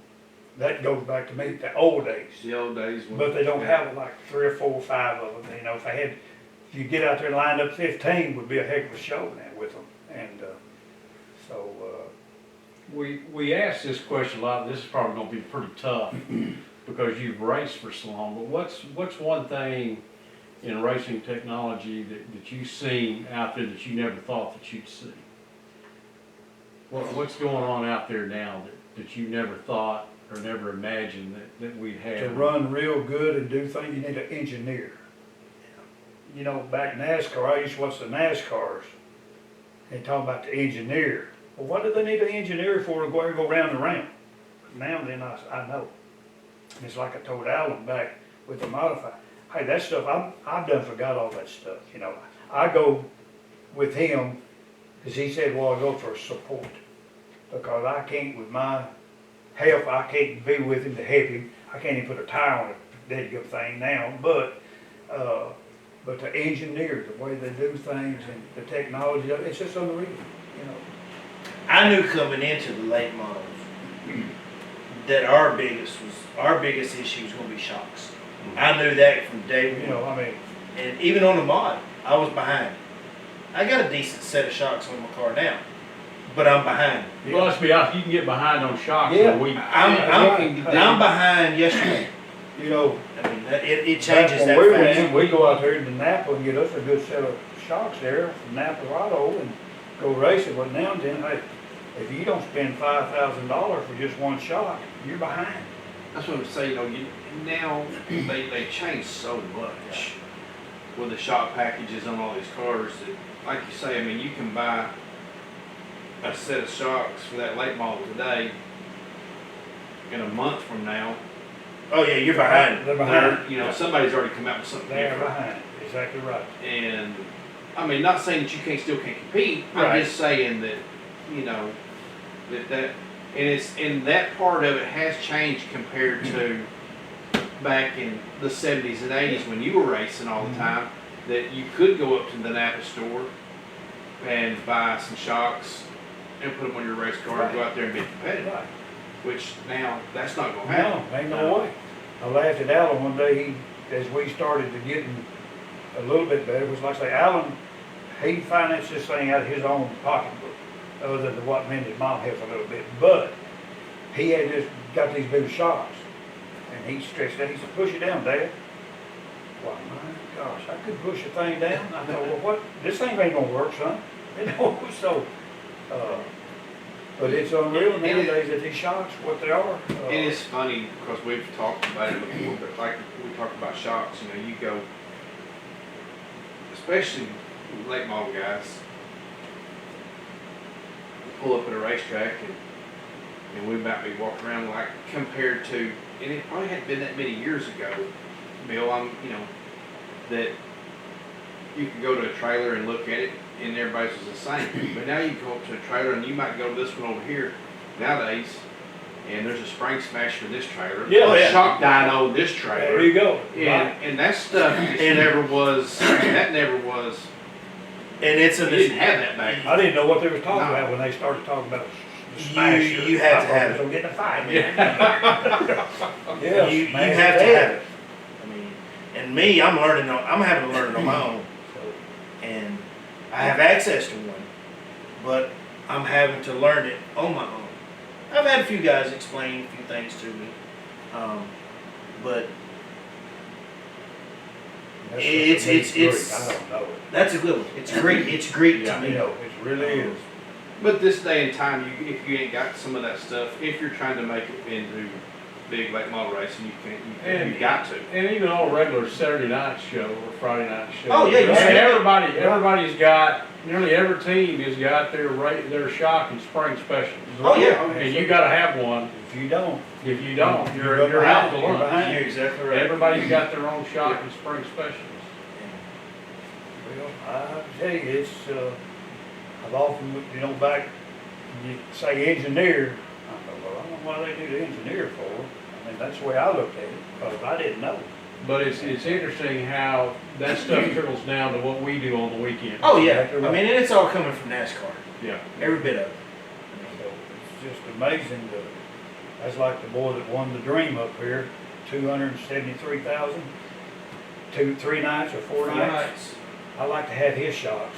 S4: that goes back to me the old days.
S2: The old days. When,
S4: But they don't have like 3 or 4 or 5 of them. You know, if you get out there and lined up 15, would be a heck of a show now with them. And so.
S1: We asked this question a lot. This is probably going to be pretty tough because you've raced for so long. But what's one thing in racing technology that you've seen out there that you never thought that you'd see? What's going on out there now that you never thought or never imagined that we'd have?
S4: To run real good and do things, you need an engineer. You know, back in NASCAR, I used to watch the NASCARs and talk about the engineer. Well, what do they need an engineer for to go and go round and round? Now then, I know. And it's like I told Allan back with the modified. Hey, that stuff, I've done forgot all that stuff, you know. I go with him, because he said, well, I go for support. Because I can't, with my health, I can't be with him to help him. I can't even put a tire on a dead good thing now, but the engineers, the way they do things and the technology, it's just unreal, you know.
S3: I knew coming into the late models that our biggest issue was going to be shocks. I knew that from day
S4: You
S3: one.
S4: know, I mean,
S3: And even on the mod, I was behind. I got a decent set of shocks on my car now, but I'm behind.
S1: Well, let's be honest, you can get behind on shocks in
S4: Yeah.
S1: a week.
S3: I'm behind yesterday.
S4: you know,
S3: I mean, it
S4: back
S3: changes
S4: when
S3: that
S4: we
S3: fast.
S4: went, we go out there to Napa and get us a good set of shocks there from Napa Lotto and go racing. But now and then, hey, if you don't spend $5,000 for just one shock, you're behind.
S2: That's what I'm saying, you know, now they change so much with the shock packages on all these cars that, like you say, I mean, you can buy a set of shocks for that late model today, in a month from now,
S3: Oh yeah, you're behind.
S4: They're behind.
S2: you know, somebody's already come out with something
S4: They're
S2: different.
S4: behind. Exactly right.
S2: And, I mean, not saying that you still can't compete, I'm
S3: Right.
S2: just saying that, you know, and and that part of it has changed compared to back in the 70s and 80s when you were racing all the time, that you could go up to the Napa store and buy some shocks and put them on your race car and go out there and be competitive,
S4: Right.
S2: which now that's not going to happen.
S4: No, ain't no way. I laughed at Allan one day, as we started to getting a little bit better, was like I say, Allan, he financed this thing out of his own pocketbook, other than what me and his mom helped a little bit, but he had just got these big shocks, and he stretched out, he said, push it down, Dad. Well, my gosh, I could push the thing down. I thought, well, what, this thing ain't gonna work, son. You know, so, but it's unreal nowadays that these shocks, what they are.
S2: It is funny because we've talked about it before, but like we talked about shocks, you know, you go, especially late model guys, pull up at a racetrack and we might be walking around like compared to, and it probably hadn't been that many years ago, Bill, you know, that you could go to a trailer and look at it and everybody's was the same. But now you go up to a trailer and you might go to this one over here nowadays, and there's a spring smash for this trailer,
S4: Yeah,
S2: a
S4: yeah.
S2: shock dyno this trailer.
S4: There you go.
S2: And that stuff just never was, that never was,
S3: And it's
S2: you
S3: a
S2: didn't have that back then.
S4: I didn't know what they were talking
S2: No.
S4: about when they started talking about the smasher.
S3: You have to have it.
S4: I'm getting a fight.
S3: you
S4: Yes, man,
S3: have to
S4: yeah.
S3: have it. I mean, and me, I'm having to learn it on my own, and I have access to one, but I'm having to learn it on my own. I've had a few guys explain a few things to me, but
S4: That's
S3: It's-
S4: something
S3: it's-
S4: Greek.
S3: it's-
S4: I don't know it.
S3: that's a good one. It's Greek. It's Greek to
S4: You
S3: me.
S4: know, it really is.
S2: But this day and time, if you ain't got some of that stuff, if you're trying to make it into big late model racing, you got to.
S1: And even on a regular Saturday night show or Friday night show.
S3: Oh, yeah, you
S1: I mean,
S3: see it.
S1: everybody's got, nearly every team has got their shock and spring specials.
S3: Oh yeah.
S1: And you gotta have one.
S4: If you don't,
S1: If you don't,
S4: You're
S1: you're out to
S4: behind. You're
S1: lunch.
S4: behind.
S3: You're exactly right.
S1: Everybody's got their own shock and spring specials.
S4: well, I tell you, it's, I've often, you know, back, you say engineer, I go, well, I don't know why they do the engineer for. I mean, that's the way I looked at it, because I didn't know.
S1: But it's interesting how that stuff trickles down to what we do on the weekend.
S3: Oh yeah.
S4: Exactly
S3: I
S4: right.
S3: mean, and it's all coming from NASCAR.
S1: Yeah.
S3: Every bit of it.
S4: So it's just amazing. That's like the boy that won the Dream up here, 273,000, 3 nights or 4 nights. I like to have his shocks.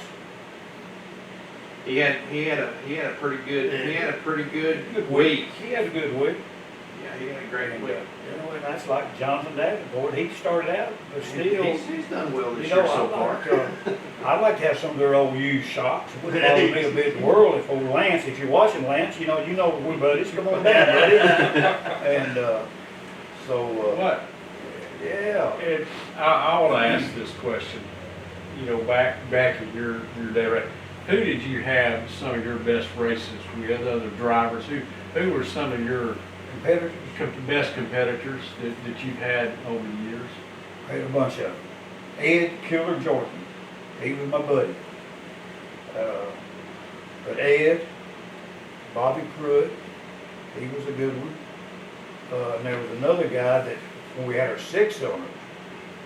S2: He had a pretty good
S4: Good
S2: week.
S4: He had a good week.
S2: Yeah, he had a great
S4: And,
S2: week.
S4: you know, and that's like Jonathan Davenport. He started out, but still,
S2: He's done well this
S4: you
S2: year
S4: know,
S2: so far.
S4: I'd like to have some of their old used shocks. It wouldn't bother me a bit in the world if old Lance, if you're watching Lance, you know we buddies. Come on down, buddy. And
S1: What?
S4: yeah.
S1: I want to ask this question. You know, back in your day, right? Who did you have some of your best races with? Other drivers? Who were some of your
S4: Competitors,
S1: best competitors that you've had over the years?
S4: I had a bunch of them. Ed Killer Jordan, he was my buddy. But Ed, Bobby Pruitt, he was a good one. And there was another guy that, when we had our 6-cylinder,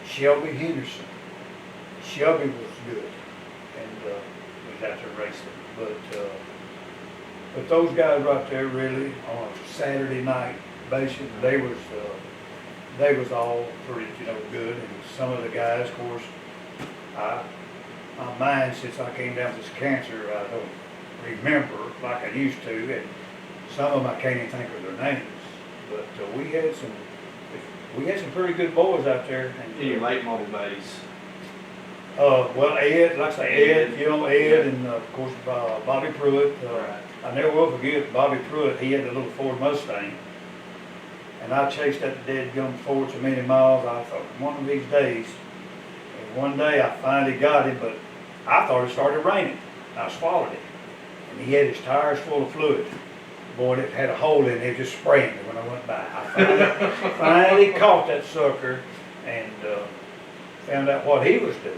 S4: Shelby Henderson. Shelby was good, and was out there racing. But But those guys right there really, on a Saturday night basis, they was all pretty, good. And some of the guys, of course, my mind, since I came down with this cancer, I don't remember like I used to, and some of them I can't even think of their names. But we had some pretty good boys out there.
S2: In your late model days.
S4: Well, Ed, like I say, Ed, Ed, and of course Bobby Pruitt.
S2: Right.
S4: I never will forget Bobby Pruitt. He had a little Ford Mustang, and I chased that dead gum Ford so many miles. I thought one of these days, and one day I finally got him, but I thought it started raining. I swallowed it, and he had his tires full of fluid. Boy, it had a hole in it. It just spraying me when I went by. I finally caught that sucker and found out what he was doing.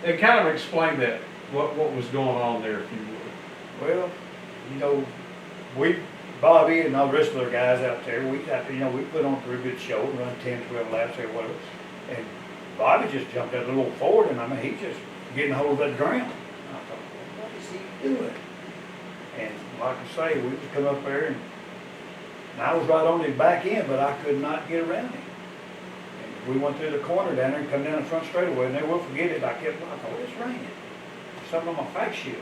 S4: And
S1: kind of explain that, what was going on there, if you would.
S4: well, Bobby and all the rest of the guys out there, we put on a pretty good show, run 10, 12 laps or whatever. And Bobby just jumped out of the little Ford, and he just getting a hold of that ground. I thought, well, what is he doing? And like I say, we just come up there, and I was right on his back end, but I could not get around him. And we went through the corner down there and come down the front straightaway, and they will forget it. I thought, oh, it's raining. Something on my face shield.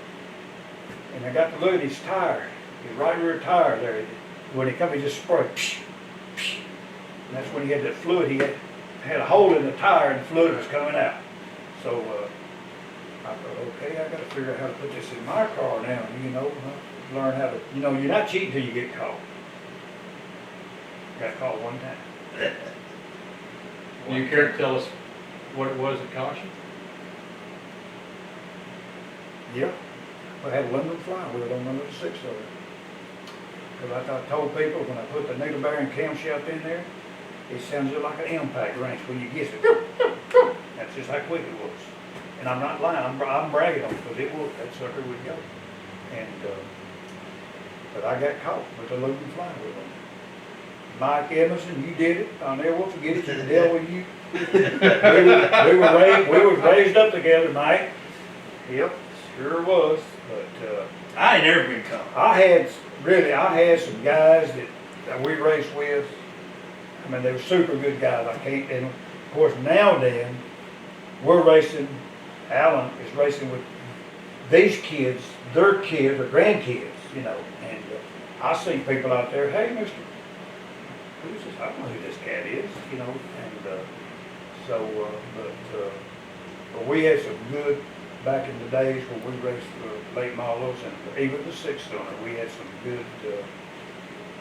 S4: And I got to look at his tire, his right rear tire there. When he come, he just sprayed. And that's when he had that fluid. He had a hole in the tire, and the fluid was coming out. So I thought, okay, I got to figure out how to put this in my car now. Learn how to, you're not cheating till you get caught. Got caught one time.
S1: Do you care to tell us what it was that caught you?
S4: Yeah. I had aluminum flywheel on under the six-cylinder. Because I told people when I put the needle bearing camshaft in there, it sounds just like an impact wrench when you get it. That's just how quick it was. And I'm not lying, I'm bragging on it, because it would, that sucker would go. And, but I got caught with the aluminum flywheel on it. Mike Emerson, you did it. I'll never will forget it. The deal with you. we were raised up together, Mike. Yep, sure was. But
S3: I ain't never been caught.
S4: I had some guys that we raced with. I mean, they were super good guys. And of course now then, we're racing. Allan is racing with these kids, their kids or grandkids, And I see people out there. Hey, Mister. Who's this? I don't know who this cat is, and but we had some good, back in the days when we raced the late models and even the six-cylinder, we had some good.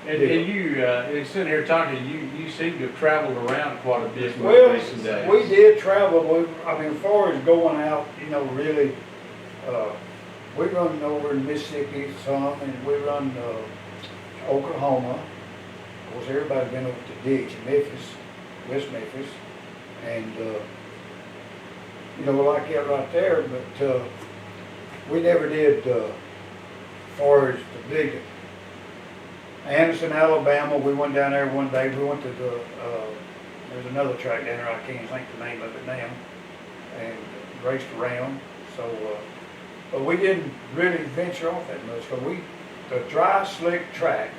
S1: And you, sitting here talking, you seem to have traveled around quite a bit.
S4: Well,
S1: racing days.
S4: we did travel. As far as going out, really, we run over in Mississippi some, and we run Oklahoma. Of course, everybody's been over to Ditch, Memphis, West Memphis, and like that right there. But we never did as far as the big Anderson, Alabama. We went down there one day. We went to there's another track down there. I can't think the name of it now, and raced around. So, but we didn't really venture off that much because the dry slick track.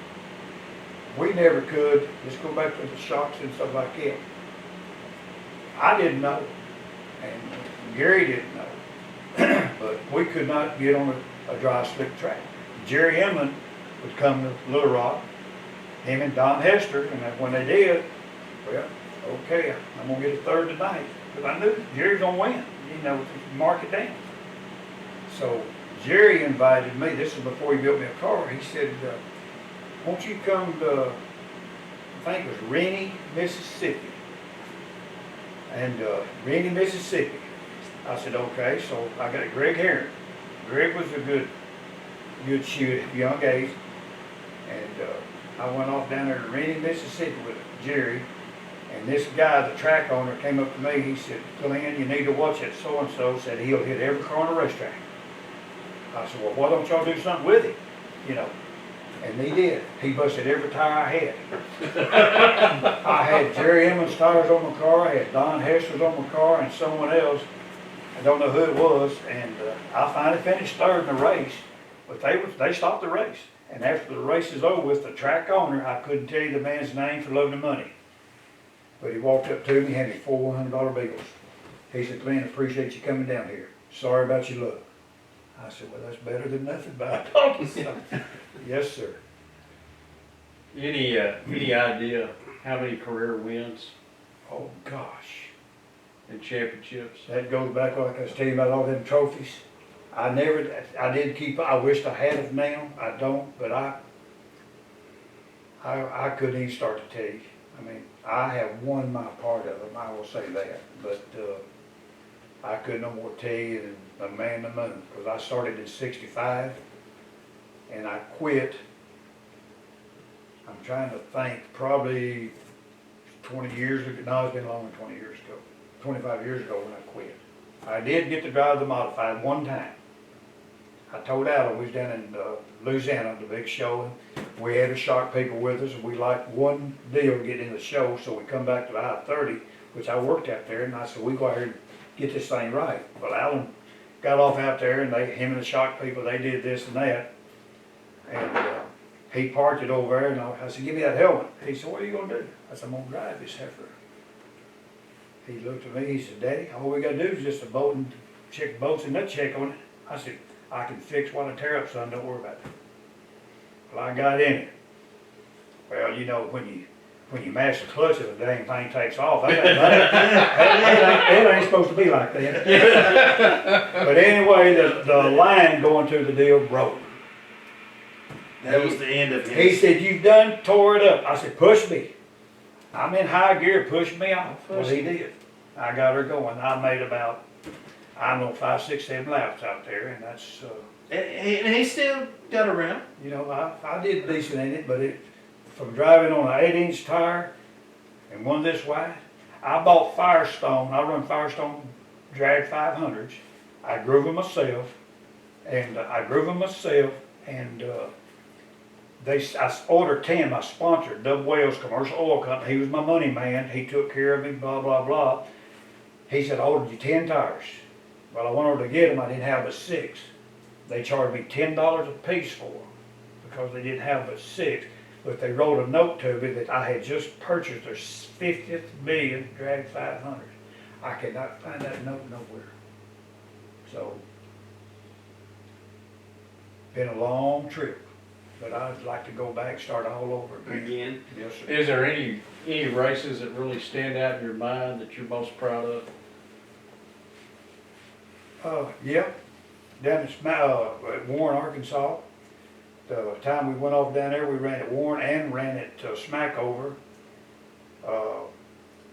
S4: We never could, just go back to the shocks and stuff like that. I didn't know, and Gary didn't know, but we could not get on a dry slick track. Jerry Emmons would come to Little Rock, him and Don Hester, and when they did, well, okay, I'm going to get a third tonight, because I knew Jerry's going to win, mark it down. So Jerry invited me, this is before he built me a car, he said, won't you come to, I think it was Rennie, Mississippi. And Rennie, Mississippi. I said, okay, so I got Greg Herring. Greg was a good shooter at a young age. And I went off down there to Rennie, Mississippi with Jerry. And this guy, the track owner, came up to me. He said, Glen, you need to watch that so-and-so. Said he'll hit every car on the racetrack. I said, well, why don't y'all do something with him? And he did. He busted every tire I had. I had Jerry Emmons tires on my car. I had Don Hester's on my car and someone else. I don't know who it was. And I finally finished third in the race. But they stopped the race. And after the race is over with, the track owner, I couldn't tell you the man's name for loading the money. But he walked up to me, handed me four $100 bills. He said, Glenn, appreciate you coming down here. Sorry about your luck. I said, well, that's better than nothing, but I told you so. Yes, sir.
S1: Any idea how many career wins
S4: Oh, gosh.
S1: and championships?
S4: That goes back, like I was telling you about all them trophies. I did keep, I wished I had them now. I don't, but I couldn't even start to tell you. I mean, I have won my part of them, I will say that. But I couldn't no more tell you than a man in the moon. Because I started in '65 and I quit. I'm trying to think, probably 20 years ago. No, it's been longer than 20 years ago. 25 years ago when I quit. I did get to drive the modified one time. I told Allan, we was down in Louisiana, the big show, and we had to shock people with us, and we liked one deal to get in the show, so we come back to the I-30, which I worked out there, and I said, we go out here and get this thing right. Well, Allan got off out there, and him and the shock people, they did this and that, and he parked it over there, and I said, give me that helmet. He said, what are you going to do? I said, I'm going to drive this heifer. He looked at me, he said, Daddy, all we got to do is just a bolt and check the bolts and nut check on it. I said, I can fix what I tear up, son, don't worry about it. Well, I got in it. Well, you know, when you mash the clutch, if the dang thing takes off, it ain't supposed to be like that. But anyway, the line going to the deal broke.
S3: That was the end of
S4: He
S3: his.
S4: said, you done tore it up. I said, push me. I'm in high gear, push me off. Well, he did. I got her going. I made about, I don't know, 5, 6, 7 laps out there, and that's,
S3: And he still got around.
S4: you know, I did decent in it, but from driving on an 8-inch tire and one this wide, I bought Firestone. I run Firestone drag 500s. I drove them myself, and I ordered 10. My sponsor, Dub Wells Commercial Oil Company, he was my money man. He took care of me, blah, blah, blah. He said, I ordered you 10 tires. Well, I went over to get them. I didn't have but 6. They charged me $10 a piece for them because they didn't have but 6. But they wrote a note to me that I had just purchased their 50th million drag 500s. I could not find that note nowhere. So, been a long trip. But I'd like to go back, start all over again. Yes, sir.
S1: Is there any races that really stand out in your mind that you're most proud of?
S4: Yeah, down at Warren, Arkansas. The time we went off down there, we ran at Warren and ran at Smackover. Of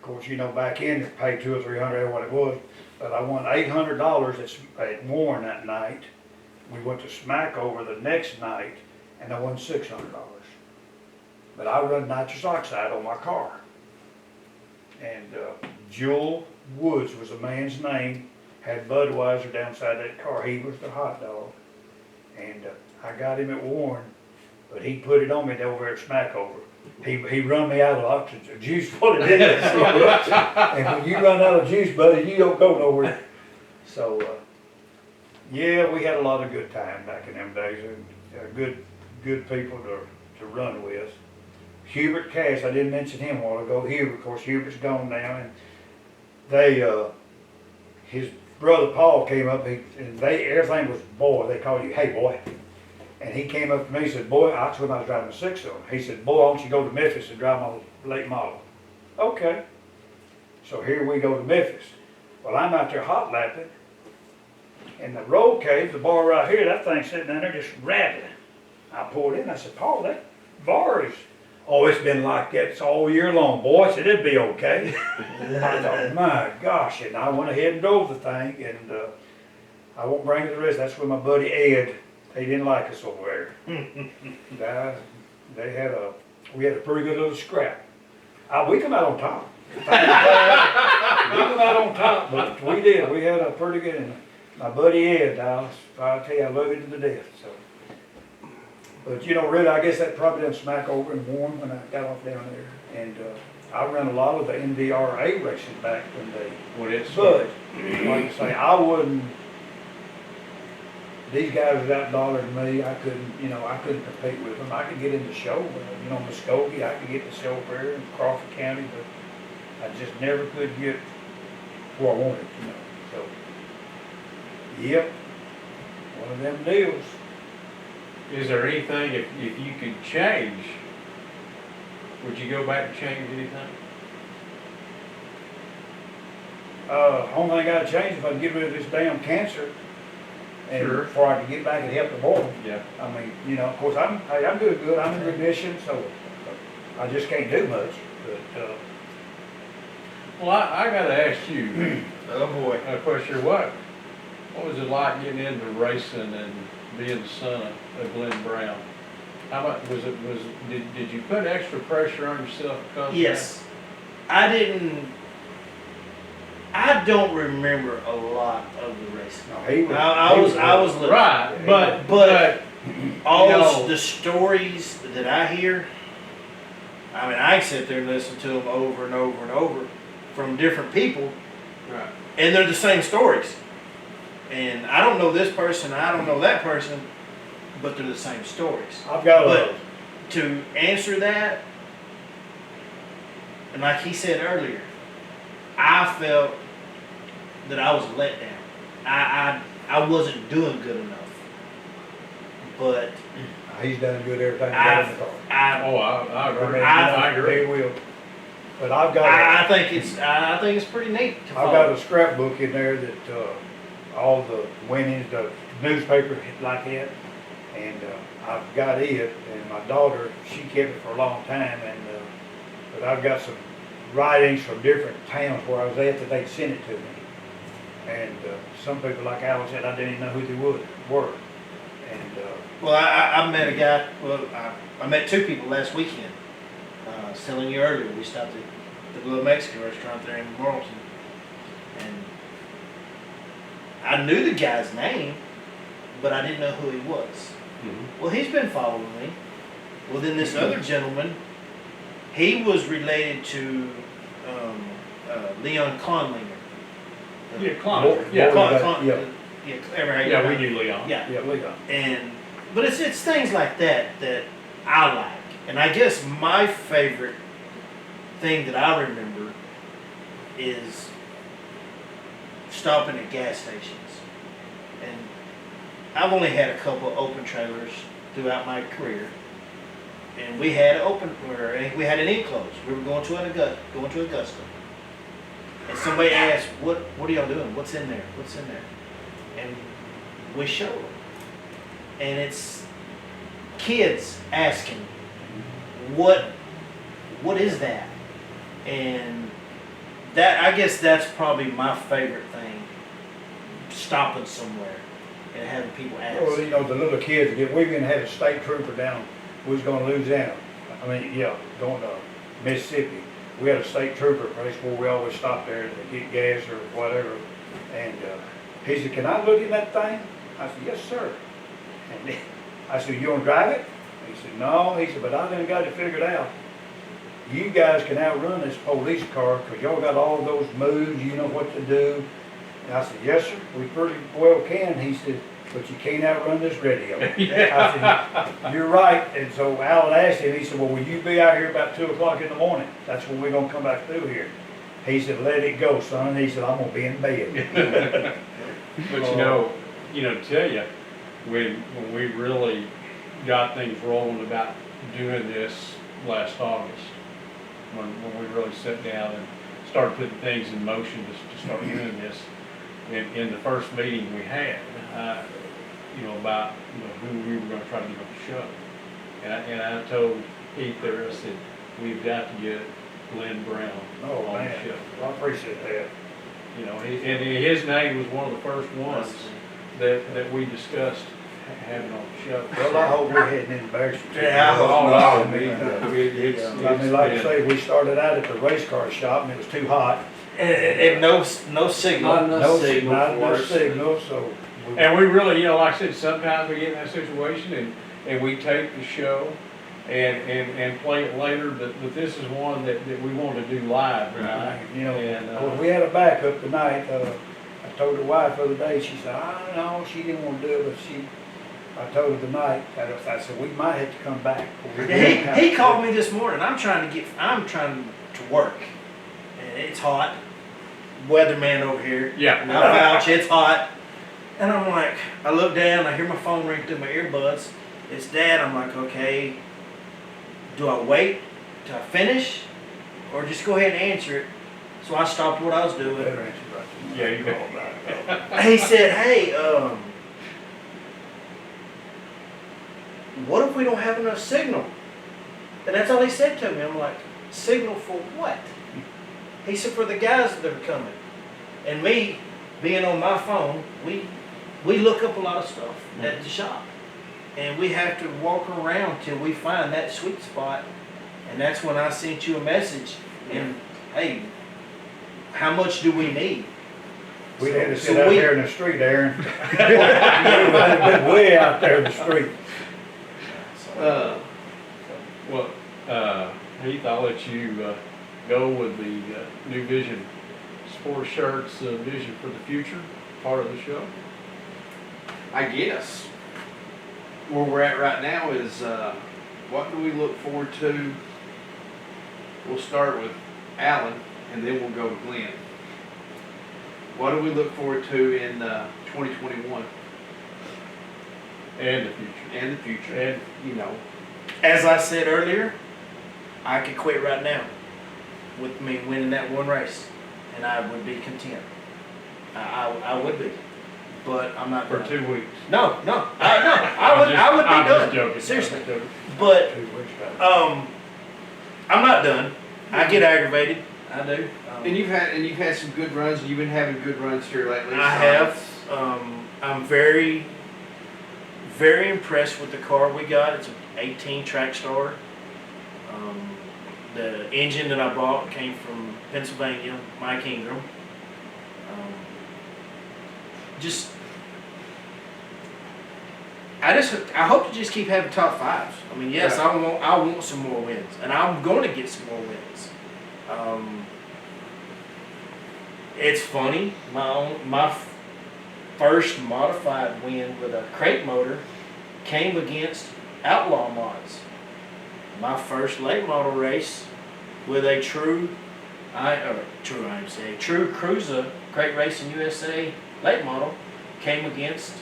S4: course, you know, back in it paid $200 or $300, what it was. But I won $800 at Warren that night. We went to Smackover the next night, and I won $600. But I run nitrous oxide on my car. And Jewel Woods was the man's name. Had Budweiser down inside that car. He was the hot dog. And I got him at Warren, but he put it on me over at Smackover. He run me out of oxygen juice, put it in there. And when you run out of juice, buddy, you don't go nowhere. So, yeah, we had a lot of good time back in them days. And, good people to run with. Hubert Cass, I didn't mention him a while ago. Hubert, of course, Hubert's gone now, and his brother Paul came up, and everything was boy. They called you, hey boy. And he came up to me and said, boy, that's when I was driving a 6-cylinder. He said, boy, why don't you go to Memphis and drive my late model? Okay. So here we go to Memphis. Well, I'm out there hot lapping, and the roll cage, the bar right here, that thing's sitting down there just rattling. I pulled in, I said, Paul, that bar is, oh, it's been like that all year long, boy. I said, it'd be okay. I thought, my gosh, and I went ahead and drove the thing, and I won't bring you the rest. That's when my buddy Ed, they didn't like us over there. We had a pretty good little scrap. We come out on top. We come out on top, but we did. We had a pretty good, and my buddy Ed, I'll tell you, I love him to death. So. But you know, really, I guess that probably done smack over and warm when I got off down there. And I ran a lot of the NDRA races back when they.
S1: When it's
S4: But like I say, I wouldn't. these guys was outdollaring me. I couldn't, I couldn't compete with them. I could get in the show, Muskogee, I could get the show there in Crawford County, but I just never could get where I wanted, so. Yep, one of them deals.
S1: Is there anything, if you could change, would you go back and change anything?
S4: Only thing I gotta change if I can get rid of this damn cancer. And
S1: Sure.
S4: before I can get back and help the boy.
S1: Yeah.
S4: I mean, of course, I'm doing good, I'm in remission, so I just can't do much, but,
S1: Well, I gotta ask you
S3: Oh, boy.
S1: a question. What was it like getting into racing and being the son of Glen Brown? How much did you put extra pressure on yourself because of that?
S3: Yes. I don't remember a lot of the racing.
S4: no, he was.
S3: I was little.
S1: Right, but
S3: All
S1: you know,
S3: the stories that I hear, I mean, I sit there and listen to them over and over and over from different people,
S1: right.
S3: and they're the same stories. And I don't know this person, I don't know that person, but they're the same stories.
S4: I've got
S3: But
S4: a,
S3: to answer that, and like he said earlier, I felt that I was let down. I wasn't doing good enough. But
S4: he's done good every time he got in the car.
S1: I agree.
S3: I
S1: agree.
S4: He will. But I've got,
S3: I think it's pretty neat to
S4: I've got
S3: follow.
S4: a scrapbook in there that, all the winnings, the newspaper like that, and, I've got it, and my daughter, she kept it for a long time, and, but I've got some writings from different towns where I was at that they'd sent it to me. And, some people, like Allan said, I didn't even know who they were. And,
S3: Well, I met a guy. Well, I met two people last weekend. I was telling you earlier, we stopped at the little Mexican restaurant there in Morrilton, and I knew the guy's name, but I didn't know who he was.
S1: Mhm.
S3: Well, he's been following me. Well, then this other gentleman, he was related to Leon Conlinger.
S1: Yeah, Connor. Yeah,
S3: Yeah,
S1: we knew Leon.
S3: Yeah,
S4: yeah, we got.
S3: but it's things like that that I like, and I guess my favorite thing that I remember is stopping at gas stations, and I've only had a couple of open trailers throughout my career, and we had we had an enclosed. We were going to Augusta, and somebody asked, "What are y'all doing? What's in there? What's in there?" And we showed them, and it's kids asking, "What is that?" And that, I guess that's probably my favorite thing. Stopping somewhere and having people ask.
S4: Well, the little kids, we even had a state trooper down, we was going to Louisiana. Going to Mississippi. We had a state trooper place where we always stopped there to get gas or whatever. And he said, "Can I look at that thing?" I said, "Yes, sir." And then I said, "You want to drive it?" He said, "No." He said, "But I done got it figured out. You guys can outrun this police car because y'all got all those moves, you know what to do." And I said, "Yes, sir, we pretty well can." He said, "But you can't outrun this radio." I said, "You're right." And so Allan asked him, he said, "Well, will you be out here about 2 o'clock in the morning? That's when we're going to come back through here." He said, "Let it go, son." He said, "I'm going to be in bed."
S1: But to tell you, when we really got things rolling about doing this last August, when we really sat down and started putting things in motion to start doing this, in the first meeting we had, about who we were going to try to get on the show, and I told Heath there, I said, "We've got to get Glen Brown
S4: Oh,
S1: on
S4: man,
S1: the show."
S4: I appreciate that.
S1: And his name was one of the first ones that we discussed having on the show.
S4: Well, I hope we hadn't embarrassed you.
S3: Yeah, I hope
S1: Oh,
S3: not.
S1: no,
S4: I mean, like I say, we started out at the race car shop and it was too hot.
S3: And no signal.
S5: Not enough
S4: No
S5: signal
S4: not
S5: for
S4: enough
S5: us.
S4: signal, so.
S1: And we really, like I said, sometimes we get in that situation and we take the show and play it later, but this is one that we want to do live tonight.
S4: Well,
S1: And,
S4: we had a backup tonight. I told the wife the other day, she said, I don't know, she didn't want to do it, but I told her tonight, I said, we might have to come back.
S3: He called me this morning. I'm trying to work, and it's hot. Weatherman over here.
S1: Yeah.
S3: And I vouch, it's hot. And I'm like, I look down, I hear my phone ring through my earbuds. It's Dad. I'm like, okay, do I wait till I finish, or just go ahead and answer it? So I stopped what I was doing.
S1: Yeah, you bet.
S3: He said, hey, what if we don't have enough signal? And that's all he said to me. I'm like, signal for what? He said, for the guys that are coming. And me, being on my phone, we look up a lot of stuff at the shop. And we have to walk around till we find that sweet spot. And that's when I sent you a message. And, hey, how much do we need?
S4: We had to sit out there in the street, Aaron. Everybody been way out there in the street.
S1: Well, Heath, I'll let you go with the New Vision Sports Shirts Vision for the Future part of the show.
S2: I guess where we're at right now is what do we look forward to? We'll start with Allan, and then we'll go to Glen. What do we look forward to in 2021?
S1: And the future.
S2: And the future.
S1: And,
S2: you know.
S3: As I said earlier, I could quit right now with me winning that one race, and I would be content. I would be, but I'm not
S1: for
S3: done.
S1: 2 weeks.
S3: No, I would be
S1: I'm
S3: done.
S1: just joking.
S3: Seriously,
S1: I'm just joking.
S3: but
S4: 2 weeks back.
S3: I'm not done. I get aggravated. I do.
S2: And you've had some good runs. And you've been having good runs here lately.
S3: I have. I'm very, very impressed with the car we got. It's an 18 track star. The engine that I bought came from Pennsylvania, Mike Ingram. I hope to just keep having top fives. I mean, yes,
S2: Right.
S3: I want some more wins, and I'm going to get some more wins. It's funny. My first modified win with a crate motor came against Outlaw mods. My first late model race with a true Cruiser crate racing USA late model came against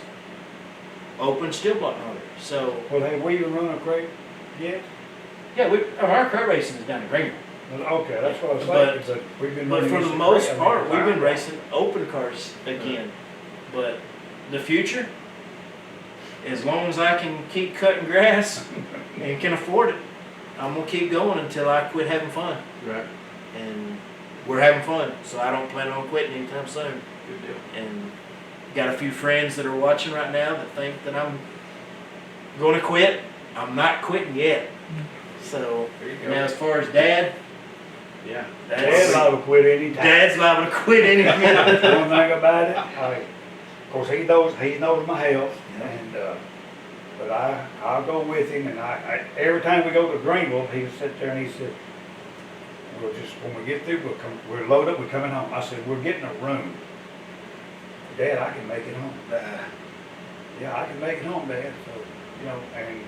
S3: open steel block motor. So
S4: Well, have we even run a crate yet?
S3: yeah, our crate racing is down in Greenbrier.
S4: Well, okay, that's what I was
S3: But-
S4: saying, but we've been
S3: But
S4: running
S3: for
S4: against
S3: the
S4: a
S3: most
S4: crate.
S3: part, we've been racing open cars again. But the future, as long as I can keep cutting grass and can afford it, I'm gonna keep going until I quit having fun.
S2: Right.
S3: And we're having fun, so I don't plan on quitting anytime soon.
S2: Good deal.
S3: And got a few friends that are watching right now that think that I'm gonna quit. I'm not quitting yet. So
S2: There you go.
S3: now, as far as Dad,
S2: Yeah.
S4: Dad's liable to quit anytime.
S3: Dad's liable to quit any minute.
S4: One thing about it, of course, he knows my health,
S3: Yeah.
S4: and, but I'll go with him, and every time we go to Greenville, he would sit there and he said, when we get through, we're loaded up, we're coming home. I said, we're getting a room. Dad, I can make it home. Yeah, I can make it home, Dad, so, and,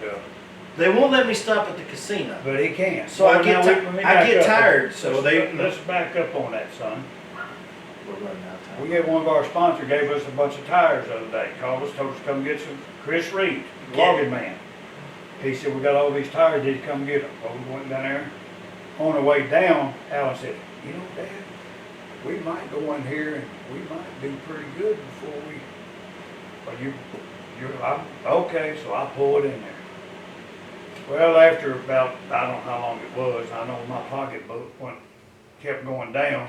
S3: They won't let me stop at the casino.
S4: but he can.
S3: So I get
S4: let me
S3: I
S4: back
S3: get
S4: up.
S3: tired, so
S4: Let's back up on that, son.
S3: We're running out of time.
S4: We had one of our sponsors gave us a bunch of tires the other day. Called us, told us to come get some. Chris Reed, logging man. He said, we got all these tires, did you come get them? Well, we went down there. On the way down, Allan said, Dad, we might go in here and we might do pretty good before we, okay, so I pulled in there. Well, after about, I don't know how long it was, I know my pocketbook kept going down.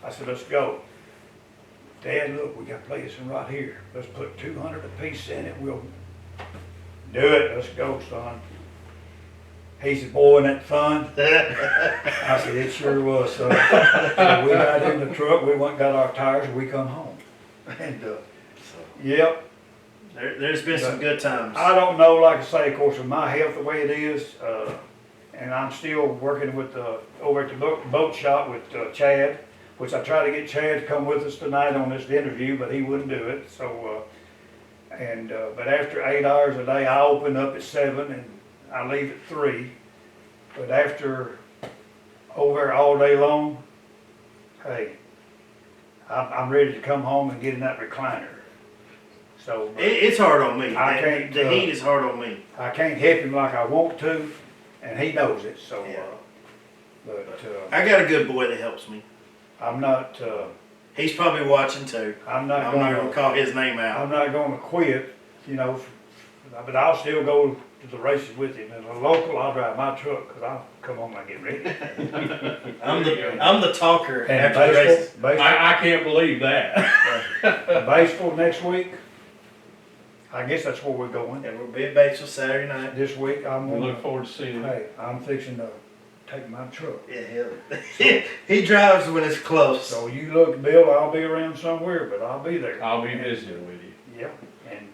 S4: I said, let's go. Dad, look, we got to play this one right here. Let's put 200 apiece in it. We'll do it. Let's go, son. He said, boy, isn't that fun? I said, it sure was, son. So we got in the truck, we went and got our tires, and we come home. And, yep.
S3: There's been some good times.
S4: I don't know, like I say, of course, with my health the way it is, and I'm still working with over at the boat shop with Chad which I tried to get Chad to come with us tonight on this interview, but he wouldn't do it, so, but after 8 hours a day, I open up at 7 and I leave at 3. But after over all day long, hey, I'm ready to come home and get in that recliner. So
S3: It's hard on me.
S4: I can't,
S3: The heat is hard on me.
S4: I can't help him like I want to, and he knows it, so,
S3: Yeah.
S4: but,
S3: I got a good boy that helps me.
S4: I'm not,
S3: He's probably watching too.
S4: I'm not
S3: I'm not gonna
S4: gonna,
S3: call his name out.
S4: I'm not gonna quit, you know, but I'll still go to the races with him. As a local, I'll drive my truck, cause I'll come home and get ready.
S3: I'm the talker
S4: And
S3: after the races.
S4: baseball,
S1: I can't believe that.
S4: baseball next week, I guess that's where we're going.
S3: And we'll be at Batesville Saturday night.
S4: This week, I'm
S1: We
S4: gonna,
S1: look forward to seeing it.
S4: hey, I'm fixing to take my truck.
S3: Yeah, he drives when it's close.
S4: So you look, Bill, I'll be around somewhere, but I'll be there.
S1: I'll be visiting with you.
S4: Yeah, and,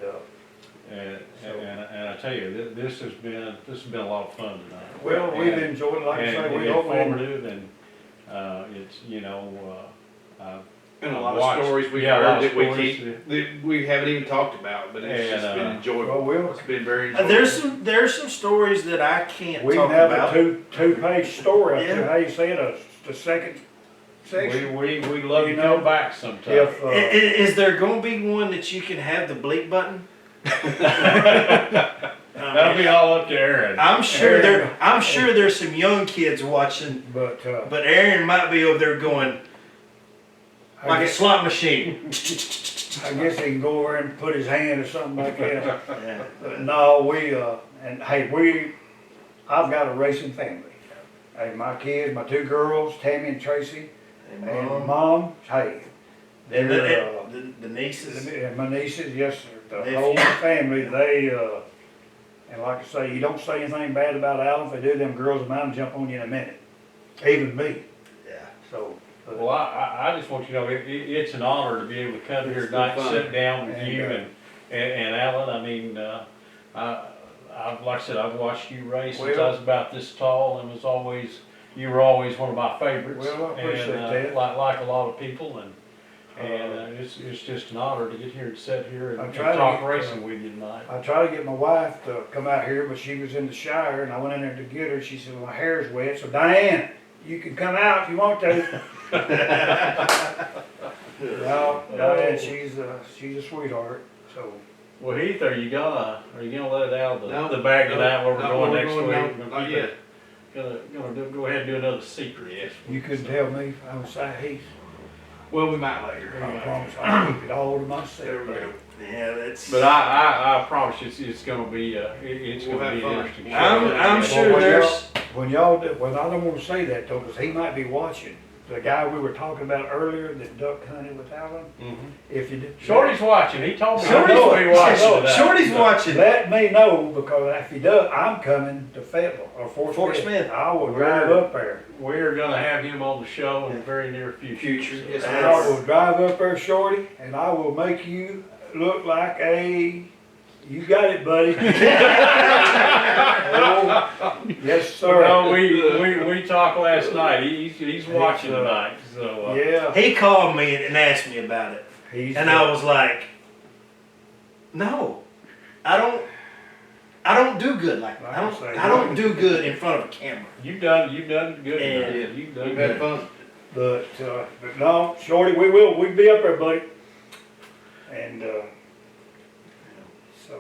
S1: And I tell you, this has been a lot of fun tonight.
S4: well, we've
S1: And-
S4: enjoyed it, like I
S1: and
S4: say, we hope we
S1: informative, and, it's,
S2: And a
S1: I've
S2: lot
S1: watched-
S2: of stories we've
S1: yeah, a lot
S2: heard
S1: of
S2: that we
S1: stories
S2: can't, that we haven't even talked about, but it's just
S1: And,
S2: been enjoyable.
S4: well,
S2: It's been very enjoyable.
S3: There's some stories that I can't
S4: we
S3: talk
S4: have
S3: about.
S4: a two-page story up
S3: Yeah.
S4: there, how you say it, the second section.
S1: We love
S4: You
S1: to
S4: know,
S1: come back sometime.
S4: If,
S3: Is there going to be one that you can have the bleep button?
S1: That'll be all up to Aaron.
S3: I'm sure
S4: Aaron.
S3: there's some young kids watching,
S4: but,
S3: but Aaron might be over there going
S4: I
S3: like a
S4: guess,
S3: slot machine.
S4: I guess he can go over and put his hand or something like that.
S3: Yeah.
S4: But no, and hey, I've got a racing family. Hey, my kids, my 2 girls, Tammy and Tracy, and Mom, hey.
S3: And
S4: they're,
S3: the nieces.
S4: And my nieces, yes, sir, the
S3: Nephew.
S4: whole family, they, and like I say, you don't say anything bad about Allan, if they do, them girls of mine will jump on you in a minute, even me,
S3: Yeah.
S4: so. but-
S1: Well, I just want you to know, it's an honor to be able to come here tonight,
S2: fun.
S1: sit down with
S4: And,
S1: you and Allan. I mean, like I said, I've watched you race since I
S4: Well-
S1: was about this tall, and you were always one of my favorites.
S4: Well, I appreciate
S1: And,
S4: that.
S1: like a lot of people, and it's just an honor to get here and sit here
S4: I
S1: and
S4: try to
S1: talk
S4: get,
S1: racing with you tonight.
S4: I tried to get my wife to come out here, but she was in the Shire, and I went in there to get her, she said, well, my hair's wet, so Diane, you can come out if you want to. No, Diane, she's a sweetheart, so.
S1: Well, Heath, are you gonna let it out of
S2: No,
S1: the bag
S2: no,
S1: tonight where we're
S2: not
S1: going
S2: where
S1: next
S2: we're
S1: week?
S2: going,
S1: We're
S2: no,
S1: gonna
S2: not
S1: keep
S2: yet.
S1: Go ahead and do another secret.
S2: Yes.
S4: You couldn't tell me, I was say, hey,
S2: Well, we might later.
S4: I promise I'll keep it all to myself.
S2: There we go.
S3: Yeah, that's.
S1: But I promise you, it's gonna be it's
S2: We'll
S1: gonna
S2: have
S1: be
S2: fun.
S1: interesting. show.
S3: I'm
S4: Well,
S3: sure there's.
S4: When y'all do, well, I don't wanna say that though, cause he might be watching. The guy we were talking about earlier that duck hunted with Allan,
S1: Mhm.
S4: if you did.
S1: Shorty's watching. He told me.
S3: Shorty's
S1: I know he watching tonight.
S3: Shorty's watching.
S4: Let me know, because if he does, I'm coming to Fayetteville, or Fort
S3: Fort
S4: Smith.
S3: Smith.
S4: I will drive up there.
S1: We're gonna have him on the show in the very near future.
S2: Yes,
S4: And I will drive up there, Shorty, and I will make you look like you got it, buddy. Oh, yes, sir.
S1: No, we talked last night. He's watching tonight. So
S4: Yeah.
S3: He called me and asked me about it,
S4: He's,
S3: and I was like, "No, I don't do good like that. I don't do good in front of a camera."
S1: you've done good.
S3: And-
S1: tonight. You've done
S2: We've
S1: good.
S2: had fun.
S4: but no, Shorty, we'll be up there, buddy. And, so,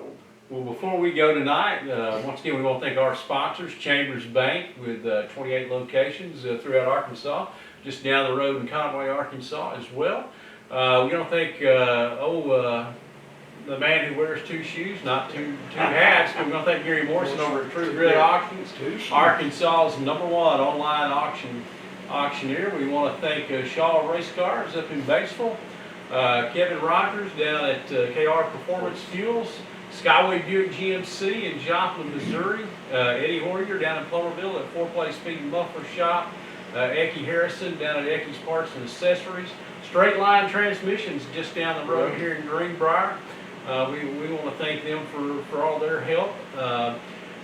S1: Well, before we go tonight, once again, we want to thank our sponsors, Chambers Bank, with 28 locations throughout Arkansas, just down the road in Conway, Arkansas as well. We want to thank the man who wears 2 shoes, not two hats. But we want to thank Gary Morrison over at True Grit Auctions, Arkansas's #1 online auctioneer. We want to thank Shaw Race Cars up in Batesville, Kevin Rogers down at KR Performance Fuels, Skyway Buick GMC in Joplin, Missouri, Eddie Hoyer down in Plummerville at 4Play Speed and Muffler Shop, Ecky Harrison down at Ecky's Parts and Accessories, Straight Line Transmissions just down the road here in Greenbrier. We want to thank them for all their help.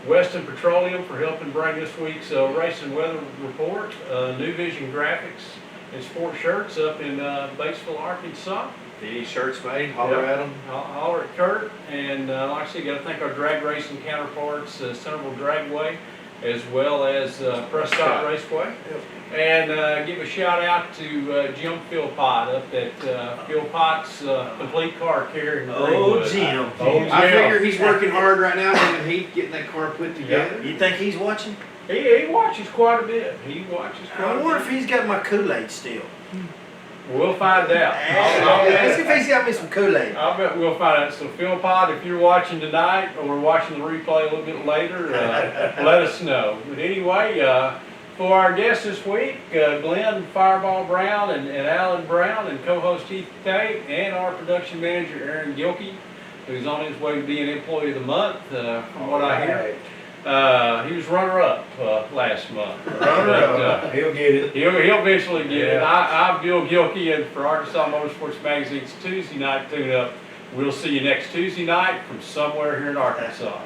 S1: Weston Petroleum for helping bring this week's race and weather report. New Vision Graphics and sport shirts up in Batesville, Arkansas.
S2: If you need shirts made, holler at them.
S1: Holler at Kurt, and like I said, got to thank our drag racing counterparts, Centerville Dragway, as well as Prescott Raceway. And give a shout out to Jim Philpott up at Philpott's Complete Car Care in
S3: Oh,
S1: Greenwood.
S3: Jim.
S1: Oh,
S2: I
S1: Jim.
S2: figure he's working hard right now, him and Heath getting that car put together.
S3: You think he's watching?
S1: He watches quite a bit. He watches quite
S3: I
S1: a
S3: wonder
S1: bit.
S3: if he's got my Kool-Aid still.
S1: We'll find out.
S3: Let's see if he's got me some Kool-Aid.
S1: I bet we'll find out. So Philpott, if you're watching tonight or watching the replay a little bit later, let us know. But anyway, for our guests this week, Glen Fireball Brown and Allan Brown, and co-host Heath Tate, and our production manager Aaron Gilkey, who's on his way to being Employee of the Month, from what I hear. He was runner-up last month.
S4: Runner-up. He'll get it.
S1: He'll eventually get it.
S4: Yeah.
S1: I'm Bill Gilkey, and for Arkansas Motorsports Magazine's Tuesday Night Tune-Up. We'll see you next Tuesday night from somewhere here in Arkansas.